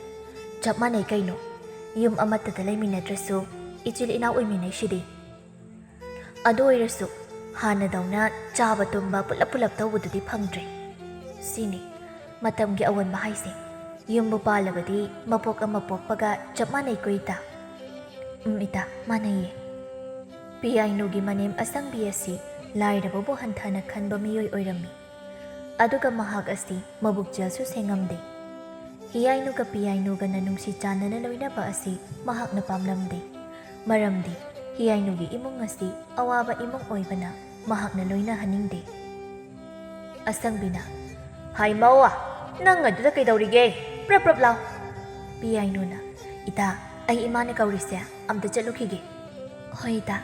[SPEAKER 1] ꯆꯞ ꯃꯥꯟꯅꯩ ꯀꯩꯅꯣ, ꯌꯨꯝ ꯑꯃꯠꯇꯗ ꯂꯩꯃꯤꯟꯅꯗ꯭ꯔꯁꯨ ꯏꯆꯤꯜ ꯏꯅꯥꯎ ꯑꯣꯏꯃꯤꯟꯅꯩꯁꯤꯗꯤ꯫ ꯑꯗꯨ ꯑꯣꯏꯔꯁꯨ ꯍꯥꯟꯅꯗꯧꯅ ꯆꯥꯕ ꯇꯨꯝꯕ ꯄꯨꯂꯞ ꯄꯨꯂꯞ ꯇꯧꯕꯗꯨꯗꯤ ꯐꯪꯗ꯭ꯔꯦ꯫ ꯁꯤꯅꯤ ꯃꯇꯝꯒꯤ ꯑꯑꯣꯟꯕ ꯍꯥꯏꯁꯦ꯫ ꯌꯨꯝꯕꯨ ꯄꯥꯜꯂꯕꯗꯤ ꯃꯄꯣꯛ ꯑꯃ ꯄꯣꯛꯄꯒ ꯆꯞ ꯃꯥꯟꯅꯩꯀꯣ ꯏꯇꯥ꯫ ꯏꯇꯥ ꯃꯥꯟꯅꯩꯌꯦ꯫ ꯄꯤꯌꯥꯏꯅꯨꯒꯤ ꯃꯅꯦꯝ ꯑꯁꯪꯕꯤ ꯑꯁꯤ ꯂꯥꯏꯔꯕꯕꯨ ꯍꯟꯊꯅ ꯈꯟꯕ ꯃꯤꯑꯣꯏ ꯑꯣꯏꯔꯝꯃꯤ, ꯑꯗꯨꯒ ꯃꯍꯥꯛ ꯑꯁꯤ ꯃꯕꯨꯛꯆꯦꯜꯁꯨ ꯁꯦꯡꯉꯝꯗꯦ꯫ ꯍꯤꯌꯥꯏꯅꯨꯒ ꯄꯤꯌꯥꯏꯅꯨꯒꯅ ꯅꯨꯡꯁꯤ ꯆꯥꯟꯅꯅ ꯂꯣꯏꯅꯕ ꯑꯁꯤ ꯃꯍꯥꯛꯅ ꯄꯥꯝꯂꯝꯗꯦ, ꯃꯔꯝꯗꯤ ꯍꯤꯌꯥꯏꯅꯨꯒꯤ ꯏꯃꯨꯡ ꯑꯁꯤ ꯑꯋꯥꯕ ꯏꯃꯨꯡ ꯑꯣꯏꯕꯅ ꯃꯍꯥꯛꯅ ꯂꯣꯏꯅꯍꯟꯅꯤꯡꯗꯦ꯫ ꯑꯁꯪꯕꯤꯅ ꯍꯥꯏ ꯃꯧꯋꯥ, ꯅꯪ ꯑꯗꯨꯗ ꯀꯩꯗꯧꯔꯤꯒꯦ? ꯄ꯭ꯔꯞ ꯄ꯭ꯔꯞ ꯂꯥꯎ꯫ ꯄꯤꯌꯥꯏꯅꯨꯅ ꯏꯇꯥ ꯑꯩ ꯏꯃꯥꯅ ꯀꯧꯔꯤꯁꯦ ꯑꯝꯇ ꯆꯠꯂꯨꯈꯤꯒꯦ꯫ ꯍꯣꯏ ꯏꯇꯥ꯫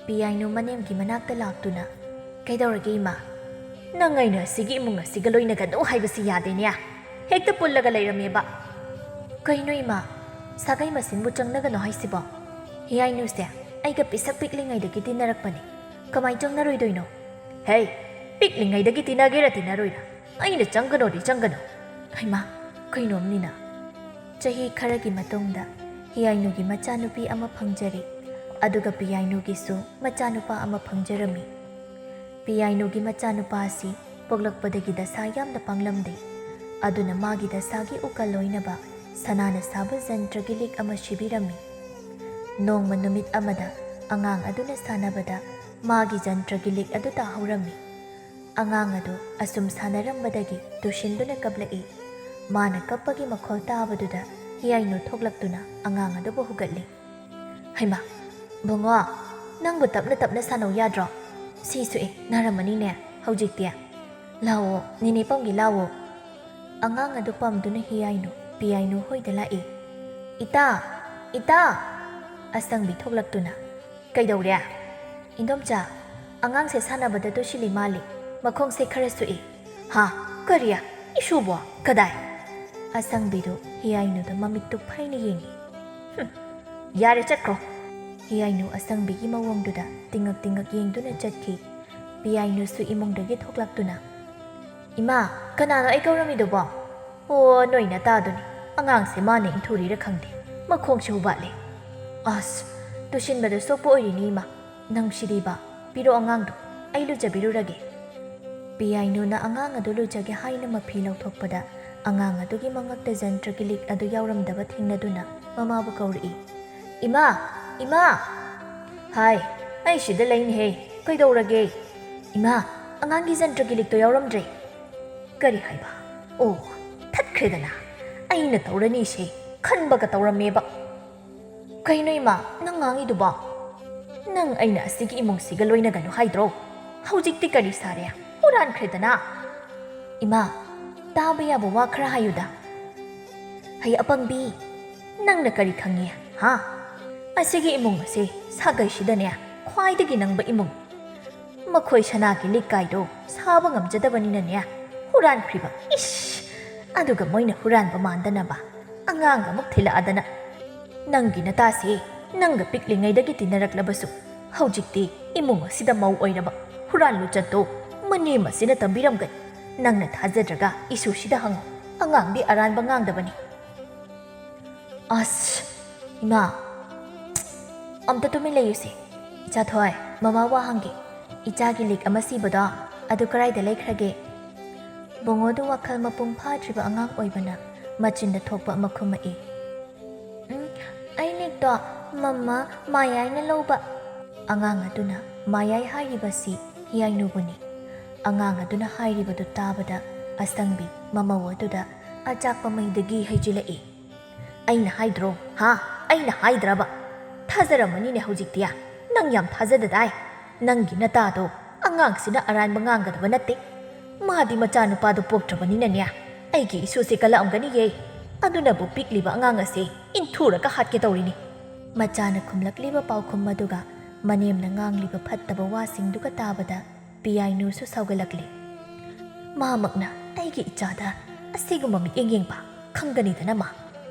[SPEAKER 1] ꯄꯤꯌꯥꯏꯅꯨ ꯃꯅꯦꯝꯒꯤ ꯃꯅꯥꯛꯇ ꯂꯥꯛꯇꯨꯅ ꯀꯩꯗꯧꯔꯒꯦ ꯏꯃꯥ? ꯅꯪ ꯑꯩꯅ ꯑꯁꯤꯒꯤ ꯏꯃꯨꯡ ꯑꯁꯤꯒ ꯂꯣꯏꯅꯒꯅꯨ ꯍꯥꯏꯕꯁꯤ ꯌꯥꯗꯦꯅꯦ, ꯍꯦꯛꯇ ꯄꯨꯜꯂꯒ ꯂꯩꯔꯝꯃꯦꯕ꯫ ꯀꯩꯅꯣ ꯏꯃꯥ, ꯁꯥꯒꯩ ꯃꯁꯤꯡꯕꯨ ꯆꯪꯅꯒꯅꯣ ꯍꯥꯏꯁꯤꯕꯣ? ꯍꯤꯌꯥꯏꯅꯨꯁꯦ ꯑꯩꯒ ꯄꯤꯁꯛ ꯄꯤꯛꯂꯤꯉꯩꯗꯒꯤ ꯇꯤꯟꯅꯔꯛꯄꯅꯤ, ꯀꯃꯥꯏ ꯆꯪꯅꯔꯣꯏꯗꯣꯏꯅꯣ? ꯍꯦ, ꯄꯤꯛꯂꯤꯉꯩꯗꯒꯤ ꯇꯤꯟꯅꯒꯦꯔꯥ ꯇꯤꯟꯅꯔꯣꯏꯔꯥ ꯑꯩꯅ ꯆꯪꯒꯅꯣꯗꯤ ꯆꯪꯒꯅꯣ꯫ ꯍꯩꯃꯥ ꯀꯩꯅꯣꯝꯅꯤꯅ꯫ ꯆꯍꯤ ꯈꯔꯒꯤ ꯃꯇꯨꯡꯗ ꯍꯤꯌꯥꯏꯅꯨꯒꯤ ꯃꯆꯥꯅꯨꯄꯤ ꯑꯃ ꯐꯪꯖꯔꯦ, ꯑꯗꯨꯒ ꯄꯤꯌꯥꯏꯅꯨꯒꯤꯁꯨ ꯃꯆꯥꯅꯨꯄꯥ ꯑꯃ ꯐꯪꯖꯔꯝꯃꯤ꯫ ꯄꯤꯌꯥꯏꯅꯨꯒꯤ ꯃꯆꯥꯅꯨꯄꯥ ꯑꯁꯤ ꯄꯣꯛꯂꯛꯄꯗꯒꯤ ꯗꯁꯥ ꯌꯥꯝꯅ ꯄꯥꯡꯂꯝꯗꯦ, ꯑꯗꯨꯅ ꯃꯥꯒꯤ ꯗꯁꯥꯒꯤ ꯎꯀꯜ ꯑꯣꯏꯅꯕ ꯁꯅꯥꯅ ꯁꯥꯕ ꯖꯟꯇ꯭ꯔꯒꯤ ꯂꯤꯛ ꯑꯃ ꯁꯤꯕꯤꯔꯝꯃꯤ꯫ ꯅꯣꯡꯃ ꯅꯨꯃꯤꯠ ꯑꯃꯗ ꯑꯉꯥꯡ ꯑꯗꯨꯅ ꯁꯥꯟꯅꯕꯗ ꯃꯥꯒꯤ ꯖꯟꯇ꯭ꯔꯒꯤ ꯂꯤꯛ ꯑꯗꯨ ꯇꯥꯍꯧꯔꯝꯃꯤ꯫ ꯑꯉꯥꯡ ꯑꯗꯨ ꯑꯁꯨꯝ ꯁꯥꯟꯅꯔꯝꯕꯗꯒꯤ ꯇꯨꯁꯤꯟꯗꯨꯅ ꯀꯞꯂꯛꯏ꯫ ꯃꯥꯅ ꯀꯞꯄꯒꯤ ꯃꯈꯣꯜ ꯇꯥꯕꯗꯨꯗ ꯍꯤꯌꯥꯏꯅꯨ ꯊꯣꯛꯂꯛꯇꯨꯅ ꯑꯉꯥꯡ ꯑꯗꯨꯕꯨ ꯍꯨꯒꯠꯂꯤ꯫ ꯍꯩꯃꯥ ꯕꯨꯡꯉꯣ, ꯅꯪꯕꯨ ꯇꯞꯅ ꯇꯞꯅ ꯁꯥꯟꯅꯧ ꯌꯥꯗ꯭ꯔꯣ? ꯁꯤ ꯁꯣꯛꯑꯦ, ꯅꯥꯔꯝꯃꯅꯤꯅꯦ ꯍꯧꯖꯤꯛꯇꯤ꯫ ꯂꯥꯛꯑꯣ ꯅꯦꯅꯦ ꯄꯝꯒꯦ ꯂꯥꯛꯑꯣ꯫ ꯑꯉꯥꯡ ꯑꯗꯨ ꯄꯝꯗꯨꯅ ꯍꯤꯌꯥꯏꯅꯨ ꯄꯤꯌꯥꯏꯅꯨ ꯍꯣꯏꯗ ꯂꯥꯛꯏ꯫ ꯏꯇꯥ ꯏꯇꯥ꯫ ꯑꯁꯪꯕꯤ ꯊꯣꯛꯂꯛꯇꯨꯅ ꯀꯩꯗꯧꯔꯦ? ꯏꯟꯗꯣꯝꯆꯥ, ꯑꯉꯥꯡꯁꯦ ꯁꯥꯟꯅꯕꯗ ꯇꯨꯁꯤꯜꯂꯤ ꯃꯥꯜꯂꯤ, ꯃꯈꯣꯡꯁꯦ ꯈꯔ ꯁꯣꯛꯏ꯫ ꯍꯥ ꯀꯔꯤ? ꯏꯁꯨꯕꯣ ꯀꯗꯥꯏ? ꯑꯁꯪꯕꯤꯗꯨ ꯍꯤꯌꯥꯏꯅꯨꯗ ꯃꯃꯤꯠꯇꯨ ꯐꯩꯅ ꯌꯦꯡꯉꯤ꯫ ꯌꯥꯔꯦ ꯆꯠꯈ꯭ꯔꯣ꯫ ꯍꯤꯌꯥꯏꯅꯨ ꯑꯁꯪꯕꯤꯒꯤ ꯃꯑꯣꯡꯗꯨꯗ ꯇꯤꯡꯉꯛ ꯇꯤꯡꯉꯛ ꯌꯦꯡꯗꯨꯅ ꯆꯠꯈꯤ꯫ ꯄꯤꯌꯥꯏꯅꯨꯁꯨ ꯏꯃꯨꯡꯗꯒꯤ ꯊꯣꯛꯂꯛꯇꯨꯅ ꯏꯃꯥ ꯀꯅꯥꯅꯣ ꯑꯩ ꯀꯧꯔꯝꯃꯤꯗꯨꯕꯣ? ꯑꯣ ꯅꯣꯏ ꯅꯇꯥꯗꯨꯅꯤ, ꯑꯉꯥꯡꯁꯦ ꯃꯥꯅ ꯏꯟꯊꯨꯔꯤꯔ ꯈꯪꯗꯦ, ꯃꯈꯣꯡꯁꯦ ꯍꯨꯕꯥꯠꯂꯦ꯫ ꯑꯁ ꯇꯨꯁꯤꯟꯕꯗ ꯁꯣꯛꯄ ꯑꯣꯏꯔꯤꯅꯤ ꯏꯃꯥ, ꯅꯪ ꯁꯤꯗꯤꯕ, ꯄꯤꯔꯣ ꯑꯉꯥꯡꯗꯣ ꯑꯩ ꯂꯨꯖꯕꯤꯔꯨꯔꯒꯦ꯫ ꯄꯤꯌꯥꯏꯅꯨꯅ ꯑꯉꯥꯡ ꯑꯗꯨ ꯂꯨꯖꯒꯦ ꯍꯥꯏꯅ ꯃꯐꯤ ꯂꯧꯊꯣꯛꯄꯗ ꯑꯉꯥꯡ ꯑꯗꯨꯒꯤ ꯃꯉꯛꯇ ꯖꯟꯇ꯭ꯔꯒꯤ ꯂꯤꯛ ꯑꯗꯨ ꯌꯥꯎꯔꯝꯗꯕ ꯊꯦꯡꯅꯗꯨꯅ ꯃꯃꯥꯕꯨ ꯀꯧꯔꯛꯏ꯫ ꯏꯃꯥ! ꯏꯃꯥ! ꯍꯥꯏ, ꯑꯩ ꯁꯤꯗ ꯂꯩꯅꯤꯍꯦ, ꯀꯩꯗꯧꯔꯒꯦ? ꯏꯃꯥ, ꯑꯉꯥꯡꯒꯤ ꯖꯟꯇ꯭ꯔꯒꯤ ꯂꯤꯛꯇꯣ ꯌꯥꯎꯔꯝꯗ꯭ꯔꯦ꯫ ꯀꯔꯤ ꯍꯥꯏꯕ? ꯑꯣ, ꯊꯠꯈ꯭ꯔꯦꯗꯅ, ꯑꯩꯅ ꯇꯧꯔꯅꯤꯁꯦ ꯈꯟꯕꯒ ꯇꯧꯔꯝꯃꯦꯕ꯫ ꯀꯩꯅꯣ ꯏꯃꯥ, ꯅꯪ ꯉꯥꯡꯉꯤꯗꯨꯕꯣ? ꯅꯪ ꯑꯩꯅ ꯑꯁꯤꯒꯤ ꯏꯃꯨꯡꯁꯤꯒ ꯂꯣꯏꯅꯒꯅꯨ ꯍꯥꯏꯗ꯭ꯔꯣ? ꯍꯧꯖꯤꯛꯇꯤ ꯀꯔꯤ ꯁꯥꯔꯦ? ꯍꯨꯔꯥꯟꯈ꯭ꯔꯦꯗꯅ꯫ ꯏꯃꯥ, ꯇꯥꯕ ꯌꯥꯕ ꯋꯥ ꯈꯔ ꯍꯥꯏꯌꯨꯗ꯫ ꯍꯩ ꯑꯄꯪꯕꯤ, ꯅꯪꯅ ꯀꯔꯤ ꯈꯪꯉꯤ ꯍꯥ? ꯑꯁꯤꯒꯤ ꯏꯃꯨꯡ ꯑꯁꯤ ꯁꯥꯒꯩꯁꯤꯗꯅꯦ ꯈ꯭ꯋꯥꯏꯗꯒꯤ ꯅꯪꯕ ꯏꯃꯨꯡ꯫ ꯃꯈꯣꯏ ꯁꯅꯥꯒꯤ ꯂꯤꯛ ꯀꯥꯏꯗꯣ ꯁꯥꯕ ꯉꯝꯖꯗꯕꯅꯤꯅꯅꯦ ꯍꯨꯔꯥꯟꯈ꯭ꯔꯤꯕ꯫ ꯏꯁ! ꯑꯗꯨꯒ ꯃꯣꯏꯅ ꯍꯨꯔꯥꯟꯕ ꯃꯥꯟꯗꯅꯕ ꯑꯉꯥꯡ ꯑꯃꯨꯛ ꯊꯤꯜꯂꯛꯑꯗꯅ꯫ ꯅꯪꯒꯤ ꯅꯇꯥꯁꯤ ꯅꯪꯒ ꯄꯤꯛꯂꯤꯉꯩꯗꯒꯤ ꯇꯤꯟꯅꯔꯛꯂꯕꯁꯨ ꯍꯧꯖꯤꯛꯇꯤ ꯏꯃꯨꯡ ꯑꯁꯤꯗ ꯃꯧ ꯑꯣꯏꯔꯕ ꯍꯨꯔꯥꯟ ꯂꯨꯆꯠꯇꯣ ꯃꯅꯦꯝ ꯑꯁꯤꯅ ꯇꯝꯕꯤꯔꯝꯒꯅꯤ꯫ ꯅꯪꯅ ꯊꯥꯖꯗ꯭ꯔꯒ ꯏꯁꯨꯁꯤꯗ ꯍꯪꯉꯨ, ꯑꯉꯥꯡꯗꯤ ꯑꯔꯥꯟꯕ ꯉꯥꯡꯗꯕꯅꯤ꯫ ꯑꯁ! ꯏꯃꯥ, ꯑꯝꯇ ꯇꯨꯃꯤꯟ ꯂꯩꯌꯨꯁꯦ꯫ ꯏꯆꯥꯊꯣꯏ, ꯃꯃꯥ ꯋꯥ ꯍꯪꯒꯦ꯫ ꯏꯆꯥꯒꯤ ꯂꯤꯛ ꯑꯃ ꯁꯤꯕꯗꯣ ꯑꯗꯨ ꯀꯔꯥꯏꯗ ꯂꯩꯈ꯭ꯔꯒꯦ? ꯕꯨꯡꯉꯣꯗꯨ ꯋꯥꯈꯜ ꯃꯄꯨꯡ ꯐꯥꯗ꯭ꯔꯤꯕ ꯑꯉꯥꯡ ꯑꯣꯏꯕꯅ ꯃꯆꯤꯟꯗ ꯊꯣꯛꯄ ꯑꯃ ꯈꯨꯝꯃꯛꯏ꯫ ꯑꯩ ꯂꯤꯛꯇꯣ ꯃꯃꯥ ꯃꯥꯌꯥꯏꯅ ꯂꯧꯕ꯫ ꯑꯉꯥꯡ ꯑꯗꯨꯅ ꯃꯥꯌꯥꯏ ꯍꯥꯏꯔꯤꯕꯁꯤ ꯍꯤꯌꯥꯏꯅꯨꯕꯨꯅꯤ꯫ ꯑꯉꯥꯡ ꯑꯗꯨꯅ ꯍꯥꯏꯔꯤꯕꯗꯨ ꯇꯥꯕꯗ ꯑꯁꯪꯕꯤ ꯃꯃꯧ ꯑꯗꯨꯗ ꯑꯆꯥꯛꯄ ꯃꯩꯗꯒꯤ ꯍꯩꯖꯤꯜꯂꯛꯏ꯫ ꯑꯩꯅ ꯍꯥꯏꯗ꯭ꯔꯣ ꯍꯥ? ꯑꯩꯅ ꯍꯥꯏꯗ꯭ꯔꯕ? ꯊꯥꯖꯔꯝꯃꯅꯤꯅꯦ ꯍꯧꯖꯤꯛꯇꯤ꯫ ꯅꯪ ꯌꯥꯝ ꯊꯥꯖꯗꯗꯥꯏ? ꯅꯪꯒꯤ ꯅꯇꯥꯗꯣ ꯑꯉꯥꯡꯁꯤꯅ ꯑꯔꯥꯟꯕ ꯉꯥꯡꯒꯗꯕ ꯅꯠꯇꯦ꯫ ꯃꯥꯗꯤ ꯃꯆꯥꯅꯨꯄꯥꯗꯣ ꯄꯣꯛꯇ꯭ꯔꯕꯅꯤꯅꯅꯦ ꯑꯩꯒꯤ ꯏꯁꯨꯁꯦ ꯀꯜꯂꯛꯑꯝꯒꯅꯤꯌꯦ꯫ ꯑꯗꯨꯅꯕꯨ ꯄꯤꯛꯂꯤꯕ ꯑꯉꯥꯡ ꯑꯁꯦ ꯏꯟꯊꯨꯔꯒ ꯍꯥꯠꯀꯦ ꯇꯧꯔꯤꯅꯤ꯫ ꯃꯆꯥꯅ ꯈꯨꯝꯂꯛꯂꯤꯕ ꯄꯥꯎꯈꯨꯝ ꯑꯗꯨꯒ ꯃꯅꯦꯝꯅ ꯉꯥꯡꯂꯤꯕ ꯐꯠꯇꯕ ꯋꯥꯁꯤꯡꯗꯨꯒ ꯇꯥꯕꯗ ꯄꯤꯌꯥꯏꯅꯨꯁꯨ ꯁꯥꯎꯒꯠꯂꯛꯂꯤ꯫ ꯃꯥꯃꯛꯅ ꯑꯩꯒꯤ ꯏꯆꯥꯗ ꯑꯁꯤꯒꯨꯝꯕ ꯃꯤꯠꯌꯦꯡ ꯌꯦꯡꯕ ꯈꯪꯒꯅꯤꯗꯅ ꯃꯥ꯫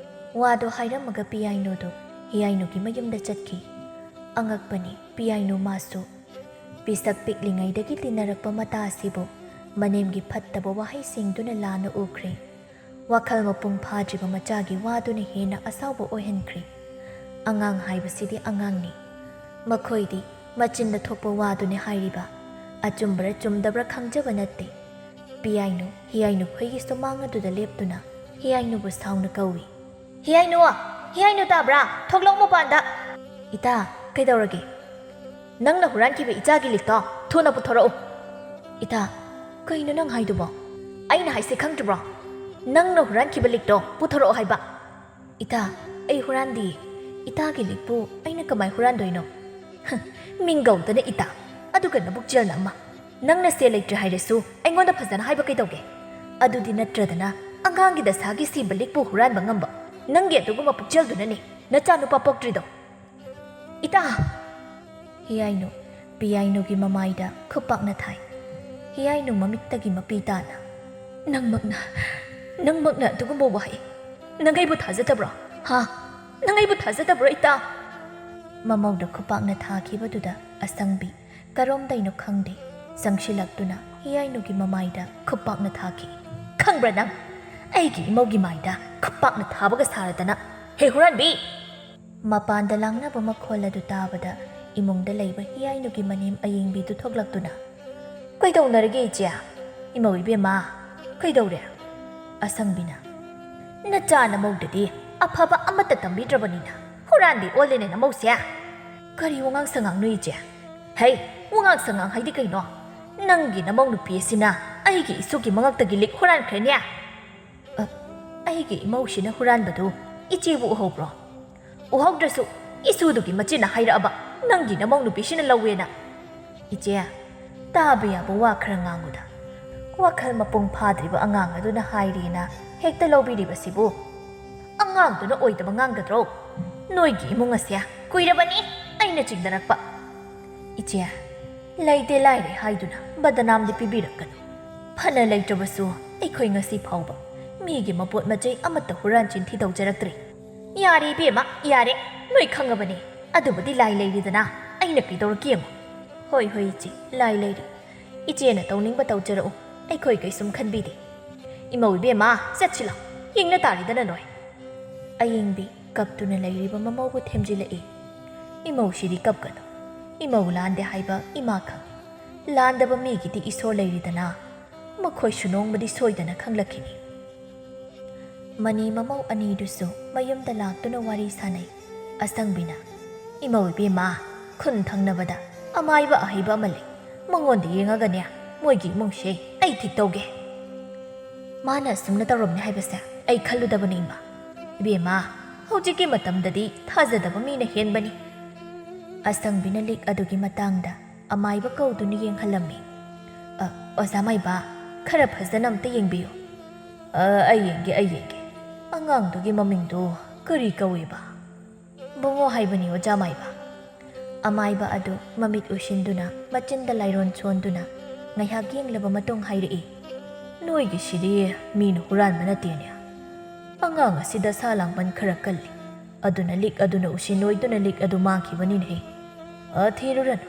[SPEAKER 1] ꯋꯥꯗꯣ ꯍꯥꯏꯔꯝꯃꯒ ꯄꯤꯌꯥꯏꯅꯨꯗꯨ ꯍꯤꯌꯥꯏꯅꯨꯒꯤ ꯃꯌꯨꯝꯗ ꯆꯠꯈꯤ꯫ ꯑꯉꯛꯄꯅꯤ, ꯄꯤꯌꯥꯏꯅꯨ ꯃꯥꯁꯨ ꯄꯤꯁꯛ ꯄꯤꯛꯂꯤꯉꯩꯗꯒꯤ ꯇꯤꯟꯅꯔꯛꯄ ꯃꯇꯥ ꯑꯁꯤꯕꯨ ꯃꯅꯦꯝꯒꯤ ꯐꯠꯇꯕ ꯋꯥꯍꯩꯁꯤꯡꯗꯨꯅ ꯂꯥꯟꯅ ꯎꯈ꯭ꯔꯦ꯫ ꯋꯥꯈꯜ ꯃꯄꯨꯡ ꯐꯥꯗ꯭ꯔꯤꯕ ꯃꯆꯥꯒꯤ ꯋꯥꯗꯨꯅ ꯍꯦꯟꯅ ꯑꯁꯥꯎꯕ ꯑꯣꯏꯍꯟꯈ꯭ꯔꯦ꯫ ꯑꯉꯥꯡ ꯍꯥꯏꯕꯁꯤꯗꯤ ꯑꯉꯥꯡꯅꯤ꯫ ꯃꯈꯣꯏꯗꯤ ꯃꯆꯤꯟꯗ ꯊꯣꯛꯄ ꯋꯥꯗꯨꯅꯤ ꯍꯥꯏꯔꯤꯕ, ꯑꯆꯨꯝꯕ꯭ꯔꯥ ꯆꯨꯝꯗꯕ꯭ꯔꯥ ꯈꯪꯖꯕ ꯅꯠꯇꯦ꯫ ꯄꯤꯌꯥꯏꯅꯨ ꯍꯤꯌꯥꯏꯅꯨ ꯈꯣꯏꯒꯤ ꯁꯨꯃꯥꯡ ꯑꯗꯨꯗ ꯂꯦꯞꯇꯨꯅ ꯍꯤꯌꯥꯏꯅꯨꯕꯨ ꯁꯥꯎꯅ ꯀꯧꯏ꯫ ꯍꯤꯌꯥꯏꯅꯨ! ꯍꯤꯌꯥꯏꯅꯨ ꯇꯥꯕ꯭ꯔꯥ? ꯊꯣꯛꯂꯛꯎ ꯃꯄꯥꯟꯗ! ꯏꯇꯥ, ꯀꯩꯗꯧꯔꯒꯦ? ꯅꯪꯅ ꯍꯨꯔꯥꯟꯈꯤꯕ ꯏꯆꯥꯒꯤ ꯂꯤꯛꯇꯣ ꯊꯨꯅ ꯄꯨꯊꯣꯔꯛꯎ꯫ ꯏꯇꯥ, ꯀꯩꯅꯣ ꯅꯪ ꯍꯥꯏꯗꯨꯕꯣ? ꯑꯩꯅ ꯍꯥꯏꯁꯦ ꯈꯪꯗ꯭ꯔꯤꯕ꯭ꯔꯣ? ꯅꯪꯅ ꯍꯨꯔꯥꯟꯈꯤꯕ ꯂꯤꯛꯇꯣ ꯄꯨꯊꯣꯔꯛꯑꯣ ꯍꯥꯏꯕ꯫ ꯏꯇꯥ, ꯑꯩ ꯍꯨꯔꯥꯟꯗꯤꯌꯦ꯫ ꯏꯇꯥꯒꯤ ꯂꯤꯛꯄꯨ ꯑꯩꯅ ꯀꯃꯥꯏ ꯍꯨꯔꯥꯟꯗꯣꯏꯅꯣ? ꯃꯤꯡꯒꯧꯗꯅ ꯏꯇꯥ, ꯑꯗꯨꯒ ꯅꯕꯨꯛꯆꯦꯜꯅ ꯑꯃ꯫ ꯅꯪꯅ ꯁꯦꯜ ꯂꯩꯇ꯭ꯔꯦ ꯍꯥꯏꯔꯁꯨ ꯑꯩꯉꯣꯟꯗ ꯐꯖꯅ ꯍꯥꯏꯕ ꯀꯩꯗꯧꯒꯦ? ꯑꯗꯨꯗꯤ ꯅꯠꯇ꯭ꯔꯗꯅ ꯑꯉꯥꯡꯒꯤ ꯗꯁꯥꯒꯤ ꯁꯤꯕ ꯂꯤꯛꯄꯨ ꯍꯨꯔꯥꯟꯕ ꯉꯝꯕ ꯅꯪꯒꯤ ꯑꯗꯨꯒꯨꯝꯕ ꯄꯨꯛꯆꯦꯜꯗꯨꯅꯅꯦ ꯅꯆꯥꯅꯨꯄꯥ ꯄꯣꯛꯇ꯭ꯔꯤꯗꯣ꯫ ꯏꯇꯥ! ꯍꯤꯌꯥꯏꯅꯨ ꯄꯤꯌꯥꯏꯅꯨꯒꯤ ꯃꯃꯥꯏꯗ ꯈꯨꯄꯥꯛꯅ ꯊꯥꯏ꯫ ꯍꯤꯌꯥꯏꯅꯨ ꯃꯃꯤꯠꯇꯒꯤ ꯃꯄꯤ ꯇꯥꯅ, ꯅꯪꯃꯛꯅ ꯑꯗꯨꯒꯨꯝꯕ ꯋꯥꯍꯩ, ꯅꯪ ꯑꯩꯕꯨ ꯊꯥꯖꯗꯕ꯭ꯔꯣ? ꯍꯥ? ꯅꯪ ꯑꯩꯕꯨ ꯊꯥꯖꯗꯕ꯭ꯔꯣ ꯏꯇꯥ? ꯃꯃꯧꯗ ꯈꯨꯄꯥꯛꯅ ꯊꯥꯈꯤꯕꯗꯨꯗ ꯑꯁꯪꯕꯤ ꯀꯔꯣꯝꯗꯩꯅꯣ ꯈꯪꯗꯦ ꯆꯪꯁꯤꯜꯂꯛꯇꯨꯅ ꯍꯤꯌꯥꯏꯅꯨꯒꯤ ꯃꯃꯥꯏꯗ ꯈꯨꯄꯥꯛꯅ ꯊꯥꯈꯤ꯫ ꯈꯪꯕ꯭ꯔꯥ ꯅꯪ? ꯑꯩꯒꯤ ꯏꯃꯧꯒꯤ ꯃꯥꯏꯗ ꯈꯨꯄꯥꯛꯅ ꯊꯥꯕꯒ ꯁꯥꯔꯗꯅ! ꯍꯦ ꯍꯨꯔꯥꯟꯕꯤ! ꯃꯄꯥꯟꯗ ꯂꯥꯡꯅꯕ ꯃꯈꯣꯜ ꯑꯗꯨ ꯇꯥꯕꯗ ꯏꯃꯨꯡꯗ ꯂꯩꯕ ꯍꯤꯌꯥꯏꯅꯨꯒꯤ ꯃꯅꯦꯝ ꯑꯌꯦꯡꯕꯤꯗꯨ ꯊꯣꯛꯂꯛꯇꯨꯅ, ꯀꯩꯗꯧꯅꯔꯒꯦ ꯏꯆꯦ? ꯏꯃꯧ ꯏꯕꯦꯝꯃ, ꯀꯩꯗꯧꯔꯦ? ꯑꯁꯪꯕꯤꯅ, ꯅꯆꯥ ꯅꯃꯧꯗꯗꯤ ꯑꯐꯕ ꯑꯃꯠꯇ ꯇꯝꯕꯤꯗ꯭ꯔꯕꯅꯤꯅ ꯍꯨꯔꯥꯟꯕꯤ ꯑꯣꯜꯂꯦꯅꯦ ꯅꯃꯧꯁꯦ꯫ ꯀꯔꯤ ꯋꯥꯉꯥꯡ ꯁꯉꯥꯡꯅꯣ ꯏꯆꯦ? ꯍꯩ, ꯋꯥꯉꯥꯡ ꯁꯉꯥꯡ ꯍꯥꯏꯗꯤ ꯀꯩꯅꯣ? ꯅꯪꯒꯤ ꯅꯃꯧ ꯅꯨꯄꯤ ꯑꯁꯤꯅ ꯑꯩꯒꯤ ꯏꯁꯨꯒꯤ ꯃꯉꯛꯇꯒꯤ ꯂꯤꯛ ꯍꯨꯔꯥꯟꯈ꯭ꯔꯦꯅꯦ꯫ ꯑꯩꯒꯤ ꯏꯃꯧꯁꯤꯅ ꯍꯨꯔꯥꯟꯕꯗꯨ ꯏꯆꯦꯕꯨ ꯎꯍꯧꯕ꯭ꯔꯣ? ꯎꯍꯧꯗ꯭ꯔꯁꯨ ꯏꯁꯨꯗꯨꯒꯤ ꯃꯆꯤꯟꯅ ꯍꯥꯏꯔꯛꯑꯕ ꯅꯪꯒꯤ ꯅꯃꯧ ꯅꯨꯄꯤꯁꯤꯅ ꯂꯧꯋꯦꯅ꯫ ꯏꯆꯦ, ꯇꯥꯕ ꯌꯥꯕ ꯋꯥ ꯈꯔ ꯉꯥꯡꯉꯨꯗ꯫ ꯋꯥꯈꯜ ꯃꯄꯨꯡ ꯐꯥꯗ꯭ꯔꯤꯕ ꯑꯉꯥꯡ ꯑꯗꯨꯅ ꯍꯥꯏꯔꯦꯅ ꯍꯦꯛꯇ ꯂꯧꯕꯤꯔꯤꯕꯁꯤꯕꯨ ꯑꯉꯥꯡꯗꯨꯅ ꯑꯣꯏꯗꯕ ꯉꯥꯡꯒꯗ꯭ꯔꯣ? ꯅꯣꯏꯒꯤ ꯏꯃꯨꯡ ꯑꯁꯦ ꯀꯨꯏꯔꯕꯅꯤ ꯑꯩꯅ ꯆꯤꯡꯅꯔꯛꯄ꯫ ꯏꯆꯦ, ꯂꯩꯇꯦ ꯂꯥꯏꯔꯦ ꯍꯥꯏꯗꯨꯅ ꯕꯗꯅꯥꯝꯗꯤ ꯄꯤꯕꯤꯔꯛꯀꯅꯨ꯫ ꯐꯅ ꯂꯩꯇ꯭ꯔꯕꯁꯨ ꯑꯩꯈꯣꯏ ꯉꯁꯤ ꯐꯥꯎꯕ ꯃꯤꯒꯤ ꯃꯄꯣꯠ ꯃꯆꯩ ꯑꯃꯠꯇ ꯍꯨꯔꯥꯟ ꯆꯤꯟꯊꯤ ꯇꯧꯖꯔꯛꯇ꯭ꯔꯤ꯫ ꯌꯥꯔꯦ ꯏꯕꯦꯝꯃ, ꯌꯥꯔꯦ, ꯅꯣꯏ ꯈꯪꯉꯕꯅꯤ꯫ ꯑꯗꯨꯕꯨꯗꯤ ꯂꯥꯏ ꯂꯩꯔꯤꯗꯅ ꯑꯩꯅ ꯀꯩꯗꯧꯔꯛꯀꯦ ꯌꯦꯡꯉꯨ꯫ ꯍꯣꯏ ꯏꯆꯦ, ꯂꯥꯏ ꯂꯩꯔꯤ꯫ ꯏꯆꯦꯅ ꯇꯧꯅꯤꯡꯕ ꯇꯧꯖꯔꯛꯎ, ꯑꯩꯈꯣꯏ ꯀꯩꯁꯨꯝ ꯈꯟꯕꯤꯗꯦ꯫ ꯏꯃꯧ ꯏꯕꯦꯝꯃ, ꯆꯠꯁꯤꯂꯥ, ꯌꯦꯡꯅ ꯇꯥꯔꯤꯗꯅ ꯅꯣꯏ꯫ ꯑꯌꯦꯡꯕꯤ ꯀꯞꯇꯨꯅ ꯂꯩꯔꯤꯕ ꯃꯃꯧꯕꯨ ꯊꯦꯝꯖꯤꯜꯂꯛꯏ꯫ ꯏꯃꯧꯁꯤꯗꯤ ꯀꯞꯀꯅꯨ꯫ ꯏꯃꯧ ꯂꯥꯟꯗꯦ ꯍꯥꯏꯕ ꯏꯃꯥ ꯈꯪ꯫ ꯂꯥꯟꯗꯕ ꯃꯤꯒꯤꯗꯤ ꯏꯁꯣꯔ ꯂꯩꯔꯤꯗꯅ ꯃꯈꯣꯏꯁꯨ ꯅꯣꯡꯃꯗꯤ ꯁꯣꯏꯗꯅ ꯈꯪꯂꯛꯈꯤꯅꯤ꯫ ꯃꯅꯤ ꯃꯃꯧ ꯑꯅꯤꯗꯨꯁꯨ ꯃꯌꯨꯝꯗ ꯂꯥꯛꯇꯨꯅ ꯋꯥꯔꯤ ꯁꯥꯅꯩ꯫ ꯑꯁꯪꯕꯤꯅ "ꯏꯃꯧ ꯏꯕꯦꯝꯃ, ꯈꯨꯟ ꯊꯪꯅꯕꯗ ꯑꯃꯥꯏꯕ ꯑꯍꯩꯕ ꯑꯃ ꯂꯩ꯫ ꯃꯉꯣꯟꯗ ꯌꯦꯡꯉꯒꯅꯦ ꯃꯣꯏꯒꯤ ꯏꯃꯨꯡꯁꯦ ꯑꯩ ꯊꯤꯛ ꯇꯧꯒꯦ꯫ ꯃꯥꯅ ꯑꯁꯨꯝꯅ ꯇꯧꯔꯝꯅꯤ ꯍꯥꯏꯕꯁꯦ ꯑꯩ ꯈꯜꯂꯨꯗꯕꯅꯤ ꯏꯃꯥ꯫ ꯏꯕꯦꯝꯃ, ꯍꯧꯖꯤꯛꯀꯤ ꯃꯇꯝꯗꯗꯤ ꯊꯥꯖꯗꯕ ꯃꯤꯅ ꯍꯦꯟꯕꯅꯤ." ꯑꯁꯪꯕꯤꯅ ꯂꯤꯛ ꯑꯗꯨꯒꯤ ꯃꯇꯥꯡꯗ ꯑꯃꯥꯏꯕ ꯀꯧꯗꯨꯅ ꯌꯦꯡꯍꯜꯂꯝꯃꯤ꯫ "ꯑꯣꯖꯥ ꯃꯥꯏꯕ, ꯈꯔ ꯐꯖꯅ ꯑꯝꯇ ꯌꯦꯡꯕꯤꯌꯨ." "ꯑꯩ ꯌꯦꯡꯒꯦ꯫ ꯑꯉꯥꯡꯗꯨꯒꯤ ꯃꯃꯤꯡꯗꯨ ꯀꯔꯤ ꯀꯧꯏꯕ?" "ꯕꯨꯡꯉꯣ ꯍꯥꯏꯕꯅꯤ ꯑꯣꯖꯥ ꯃꯥꯏꯕ." ꯑꯃꯥꯏꯕ ꯑꯗꯨ ꯃꯃꯤꯠ ꯎꯏꯁꯤꯟꯗꯨꯅ ꯃꯆꯤꯟꯗ ꯂꯥꯏꯔꯣꯟ ꯁꯣꯟꯗꯨꯅ ꯉꯥꯏꯍꯥꯛ ꯌꯦꯡꯂꯕ ꯃꯇꯨꯡ ꯍꯥꯏꯔꯛꯏ꯫ "ꯅꯣꯏꯒꯤꯁꯤꯗꯤ ꯃꯤꯅ ꯍꯨꯔꯥꯟꯕ ꯅꯠꯇꯦꯅꯦ꯫ ꯑꯉꯥꯡ ꯑꯁꯤꯗ ꯁꯥ ꯂꯥꯡꯕꯟ ꯈꯔ ꯀꯜꯂꯤ꯫ ꯑꯗꯨꯅ ꯂꯤꯛ ꯑꯗꯨꯅ ꯎꯁꯤꯟ-ꯑꯣꯏꯗꯨꯅ ꯂꯤꯛ ꯑꯗꯨ ꯃꯥꯡꯈꯤꯕꯅꯤꯅꯦꯍꯦ꯫ ꯊꯤꯔꯨꯔꯅꯨ,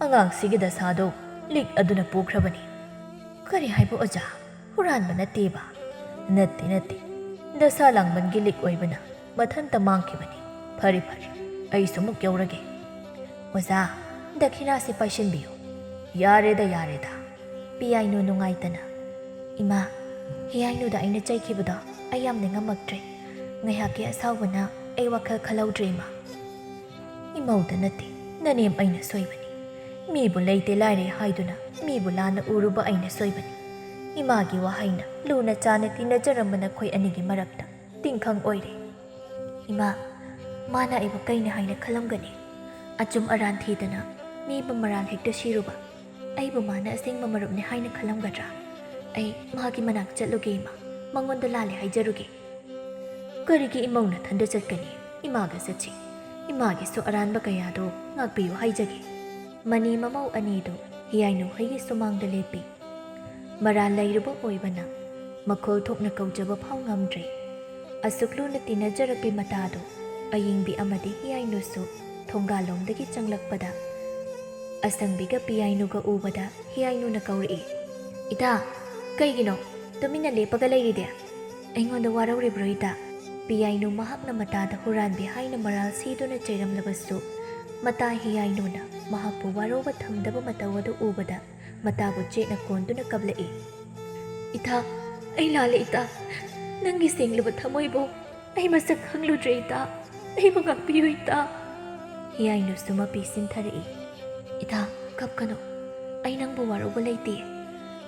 [SPEAKER 1] ꯑꯉꯥꯡꯁꯤꯒꯤ ꯗꯁꯥꯗꯣ ꯂꯤꯛ ꯑꯗꯨꯅ ꯄꯨꯈ꯭ꯔꯕꯅꯤ." "ꯀꯔꯤ ꯍꯥꯏꯕ ꯑꯣꯖꯥ? ꯍꯨꯔꯥꯟꯕ ꯅꯠꯇꯦꯕ?" "ꯅꯠꯇꯦ. ꯗꯁꯥ ꯂꯥꯡꯕꯟꯒꯤ ꯂꯤꯛ ꯑꯣꯏꯕꯅ ꯃꯊꯟꯇ ꯃꯥꯡꯈꯤꯕꯅꯤ꯫ ꯐꯔꯦ, ꯑꯩꯁꯨ ꯑꯃꯨꯛ ꯌꯧꯔꯒꯦ." "ꯑꯣꯖꯥ, ꯗꯈꯤꯅꯥꯁꯤ ꯄꯥꯏꯁꯤꯟꯕꯤꯌꯨ." ꯌꯥꯔꯦꯗ." ꯄꯤꯌꯥꯏꯅꯨ ꯅꯨꯡꯉꯥꯏꯇꯅ, "ꯏꯃꯥ, ꯍꯤꯌꯥꯏꯅꯨꯗ ꯑꯩꯅ ꯆꯩꯈꯤꯕꯗꯣ ꯑꯩ ꯌꯥꯝꯅ ꯉꯝꯃꯛꯇ꯭ꯔꯦ꯫ ꯉꯥꯏꯍꯥꯛꯀꯤ ꯑꯁꯥꯎꯕꯅ ꯑꯩ ꯋꯥꯈꯜ ꯈꯜꯍꯧꯗ꯭ꯔꯦ ꯏꯃꯥ." "ꯏꯃꯧꯗ ꯅꯠꯇꯦ, ꯅꯅꯦꯝ ꯑꯩꯅ ꯁꯣꯏꯕꯅꯤ꯫ ꯃꯤꯕꯨ ꯂꯩꯇꯦ ꯂꯥꯏꯔꯦ ꯍꯥꯏꯗꯨꯅ ꯃꯤꯕꯨ ꯂꯥꯟꯅ ꯎꯔꯨꯕ ꯑꯩꯅ ꯁꯣꯏꯕꯅꯤ꯫ ꯏꯃꯥꯒꯤ ꯋꯥꯍꯩꯅ ꯂꯨꯅ ꯆꯥꯅ ꯇꯤꯟꯅꯖꯔꯝꯕ ꯅꯈꯣꯏ ꯑꯅꯤꯒꯤ ꯃꯔꯛꯇ ꯇꯤꯟꯈꯪ ꯑꯣꯏꯔꯦ꯫ ꯏꯃꯥ, ꯃꯥꯅ ꯑꯩꯕꯨ ꯀꯩꯅ ꯍꯥꯏꯅ ꯈꯜꯂꯝꯒꯅꯤ? ꯑꯆꯨꯝ ꯑꯔꯥꯟ ꯊꯤꯗꯅ ꯃꯤꯕꯨ ꯃꯔꯥꯜ ꯍꯦꯛꯇ ꯁꯤꯔꯨꯕ ꯑꯩꯕꯨ ꯃꯥꯅ ꯑꯁꯦꯡꯕ ꯃꯔꯨꯞꯅꯤ ꯍꯥꯏꯅ ꯈꯜꯂꯝꯒꯗ꯭ꯔꯥ? ꯑꯩ ꯃꯥꯒꯤ ꯃꯅꯥꯛ ꯆꯠꯂꯨꯒꯦ ꯏꯃꯥ, ꯃꯉꯣꯟꯗ ꯂꯥꯜꯂꯦ ꯍꯥꯏꯖꯔꯨꯒꯦ." "ꯀꯔꯤꯒꯤ ꯏꯃꯧ ꯅꯊꯟꯗ ꯆꯠꯀꯅꯤ? ꯏꯃꯥꯒ ꯆꯠꯁꯤ. ꯏꯃꯥꯒꯤꯁꯨ ꯑꯔꯥꯟꯕ ꯀꯌꯥꯗꯣ ꯉꯥꯛꯄꯤꯌꯨ ꯍꯥꯏꯖꯒꯦ." ꯃꯅꯤ ꯃꯃꯧ ꯑꯅꯤꯗꯨ ꯍꯤꯌꯥꯏꯅꯨ ꯍꯣꯏꯒꯤ ꯁꯨꯃꯥꯡꯗ ꯂꯦꯞꯄꯤ꯫ ꯃꯔꯥꯜ ꯂꯩꯔꯨꯕ ꯑꯣꯏꯕꯅ ꯃꯈꯣꯜ ꯊꯣꯛꯅ ꯀꯧꯖꯕ ꯐꯥꯎ ꯉꯝꯗ꯭ꯔꯦ꯫ ꯑꯁꯨꯛ ꯂꯨꯅ ꯇꯤꯟꯅꯖꯔꯛꯄꯤ ꯃꯇꯥꯗꯣ ꯑꯌꯤꯡꯕꯤ ꯑꯃꯗꯤ ꯍꯤꯌꯥꯏꯅꯨꯁꯨ ꯊꯣꯡꯒꯥꯜꯂꯣꯝꯗꯒꯤ ꯆꯪꯂꯛꯄꯗ ꯑꯁꯪꯕꯤꯒ ꯄꯤꯌꯥꯏꯅꯨꯒ ꯎꯕꯗ ꯍꯤꯌꯥꯏꯅꯨꯅ ꯀꯧꯔꯛꯏ꯫ "ꯏꯇꯥ, ꯀꯩꯒꯤꯅꯣ ꯇꯨꯃꯤꯟꯅ ꯂꯦꯞꯄꯒ ꯂꯩꯔꯤꯗꯤ? ꯑꯩꯉꯣꯟꯗ ꯋꯥꯔꯧꯔꯤꯕ꯭ꯔꯣ ꯏꯇꯥ?" ꯄꯤꯌꯥꯏꯅꯨ ꯃꯍꯥꯛꯅ ꯃꯇꯥꯗ ꯍꯨꯔꯥꯟꯕꯤ ꯍꯥꯏꯅ ꯃꯔꯥꯜ ꯁꯤꯗꯨꯅ ꯆꯩꯔꯝꯂꯕꯁꯨ ꯃꯇꯥ ꯍꯤꯌꯥꯏꯅꯨꯅ ꯃꯍꯥꯛꯄꯨ ꯋꯥꯔꯧꯕ ꯊꯝꯗꯕ ꯃꯇꯧ ꯑꯗꯨ ꯎꯕꯗ ꯃꯇꯥꯕꯨ ꯆꯦꯠꯅ ꯀꯣꯟꯗꯨꯅ ꯀꯞꯂꯛꯏ꯫ "ꯏꯇꯥ, ꯑꯩ ꯂꯥꯜꯂꯦ ꯏꯇꯥ. ꯅꯪꯒꯤ ꯁꯦꯡꯂꯕ ꯊꯃꯣꯏꯕꯨ ꯑꯩ ꯃꯁꯛ ꯈꯪꯂꯨꯗ꯭ꯔꯦ ꯏꯇꯥ. ꯑꯩꯕꯨ ꯉꯥꯛꯄꯤꯌꯨ ꯏꯇꯥ." ꯍꯤꯌꯥꯏꯅꯨꯁꯨ ꯃꯄꯤ ꯁꯤꯟꯊꯔꯛꯏ꯫ "ꯏꯇꯥ, ꯀꯞꯀꯅꯨ. ꯑꯩ ꯅꯪꯕꯨ ꯋꯥꯔꯧꯕ ꯂꯩꯇꯦ.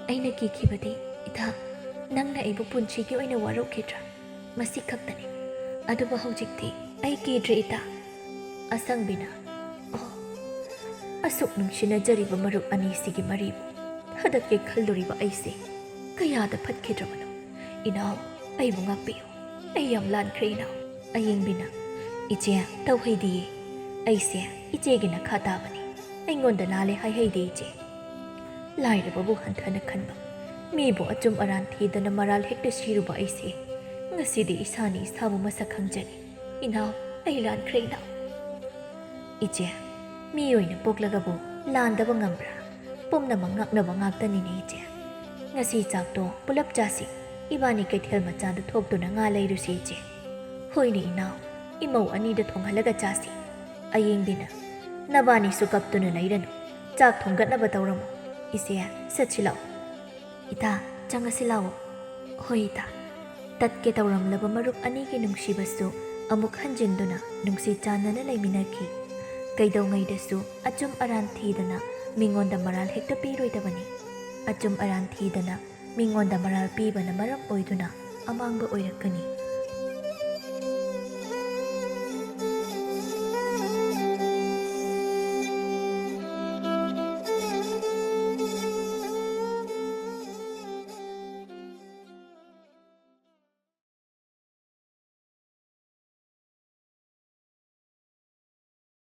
[SPEAKER 1] ꯑꯩꯅ ꯀꯤꯈꯤꯕꯗꯤ ꯏꯇꯥ, ꯅꯪꯅ ꯑꯩꯕꯨ ꯄꯨꯟꯁꯤꯒꯤ ꯑꯣꯏꯅ ꯋꯥꯔꯧꯈꯤꯗ꯭ꯔꯥ, ꯃꯁꯤ ꯈꯛꯇꯅꯤ. ꯑꯗꯨꯕꯨ ꯍꯧꯖꯤꯛꯇꯤ ꯑꯩ ꯀꯤꯗ꯭ꯔꯦ ꯏꯇꯥ." ꯑꯁꯪꯕꯤꯅ, "ꯑꯣ, ꯑꯁꯨꯛ ꯅꯨꯡꯁꯤꯅꯖꯔꯤꯕ ꯃꯔꯨꯞ ꯑꯅꯤꯁꯤꯒꯤ ꯃꯔꯤꯕꯨ ꯊꯗꯠꯀꯦ ꯈꯜꯂꯨꯔꯤꯕ ꯑꯩꯁꯦ ꯀꯌꯥꯗ ꯐꯠꯈꯤꯗ꯭ꯔꯕꯅꯣ. ꯏꯅꯥꯎ, ꯑꯩꯕꯨ ꯉꯥꯛꯄꯤꯌꯨ. ꯑꯩ ꯌꯥꯝ ꯂꯥꯟꯈ꯭ꯔꯦ ꯏꯅꯥꯎ." ꯑꯌꯤꯡꯕꯤꯅ, "ꯏꯆꯦ, ꯇꯧꯍꯩꯗꯤꯌꯦ. ꯑꯩꯁꯦ ꯏꯆꯦꯒꯤ ꯅꯈꯥ ꯇꯥꯕꯅꯤ. ꯑꯩꯉꯣꯟꯗ ꯂꯥꯜꯂꯦ ꯍꯥꯏꯍꯩꯗꯦ ꯏꯆꯦ. ꯂꯥꯏꯔꯕꯕꯨ ꯍꯟꯊꯅ ꯈꯟꯕ, ꯃꯤꯕꯨ ꯑꯆꯨꯝ ꯑꯔꯥꯟ ꯊꯤꯗꯅ ꯃꯔꯥꯜ ꯍꯦꯛꯇ ꯁꯤꯔꯨꯕ ꯑꯩꯁꯦ ꯉꯁꯤꯗꯤ ꯏꯁꯥꯅ ꯏꯁꯥꯕꯨ ꯃꯁꯛ ꯈꯪꯖꯔꯦ. ꯏꯅꯥꯎ, ꯑꯩ ꯂꯥꯟꯈ꯭ꯔꯦ ꯏꯅꯥꯎ." "ꯏꯆꯦ, ꯃꯤ ꯑꯣꯏꯅ ꯄꯣꯛꯂꯒꯕꯨ ꯂꯥꯟꯗꯕ ꯉꯝꯕ꯭ꯔꯥ? ꯄꯨꯝꯅꯃꯛ ꯉꯛꯅꯕ ꯉꯥꯛꯇꯅꯤꯅꯦ ꯏꯆꯦ. ꯉꯁꯤ ꯆꯥꯛꯇꯣ ꯄꯨꯂꯞ ಚಾಸಿ. ꯏꯕꯥꯅꯤ ꯀꯩꯊꯦꯜ ꯃꯆꯥꯗ ꯊꯣꯛꯇꯨꯅ ꯉꯥ ꯂꯩꯔꯨꯁꯤ ꯏꯆꯦ." "ꯍꯣꯏꯅꯦ ꯏꯅꯥꯎ, ꯏꯃꯧ ꯑꯅꯤꯗ ꯊꯣꯡꯍꯜꯂꯒ ಚಾಸಿ." ꯑꯌꯤꯡꯕꯤꯅ, "ꯅꯕꯥꯅꯤꯁꯨ ꯀꯞꯇꯨꯅ ꯂꯩꯔꯅꯨ. ꯆꯥꯛ ꯊꯣꯡꯒꯠꯅꯕ ꯇꯧꯔꯝꯃꯨ. ꯏꯆꯦ, ꯆꯠꯁꯤ ꯂꯥꯛꯑꯣ." "ꯏꯇꯥ, ꯆꯪꯉꯁꯤ ꯂꯥꯛꯑꯣ." "ꯍꯣꯏ ꯏꯇꯥ." ꯇꯠꯀꯦ ꯇꯧꯔꯝꯂꯕ ꯃꯔꯨꯞ ꯑꯅꯤꯒꯤ ꯅꯨꯡꯁꯤꯕꯁꯨ ꯑꯃꯨꯛ ꯍꯟꯖꯤꯟꯗꯨꯅ ꯅꯨꯡꯁꯤ ꯆꯥꯟꯅꯅ ꯂꯩꯃꯤꯟꯅꯈꯤ꯫ ꯀꯩꯗꯧꯉꯩꯗꯁꯨ ꯑꯆꯨꯝ ꯑꯔꯥꯟ ꯊꯤꯗꯅ ꯃꯤꯉꯣꯟꯗ ꯃꯔꯥꯜ ꯍꯦꯛꯇ ꯄꯤꯔꯣꯏꯗꯕꯅꯤ. ꯑꯆꯨꯝ ꯑꯔꯥꯟ ꯊꯤꯗꯅ ꯃꯤꯉꯣꯟꯗ ꯃꯔꯥꯜ ꯄꯤꯕꯅ ꯃꯔꯝ ꯑꯣꯏꯗꯨꯅ ꯑꯃꯥꯡꯕ ꯑꯣꯏꯔꯛꯀꯅꯤ꯫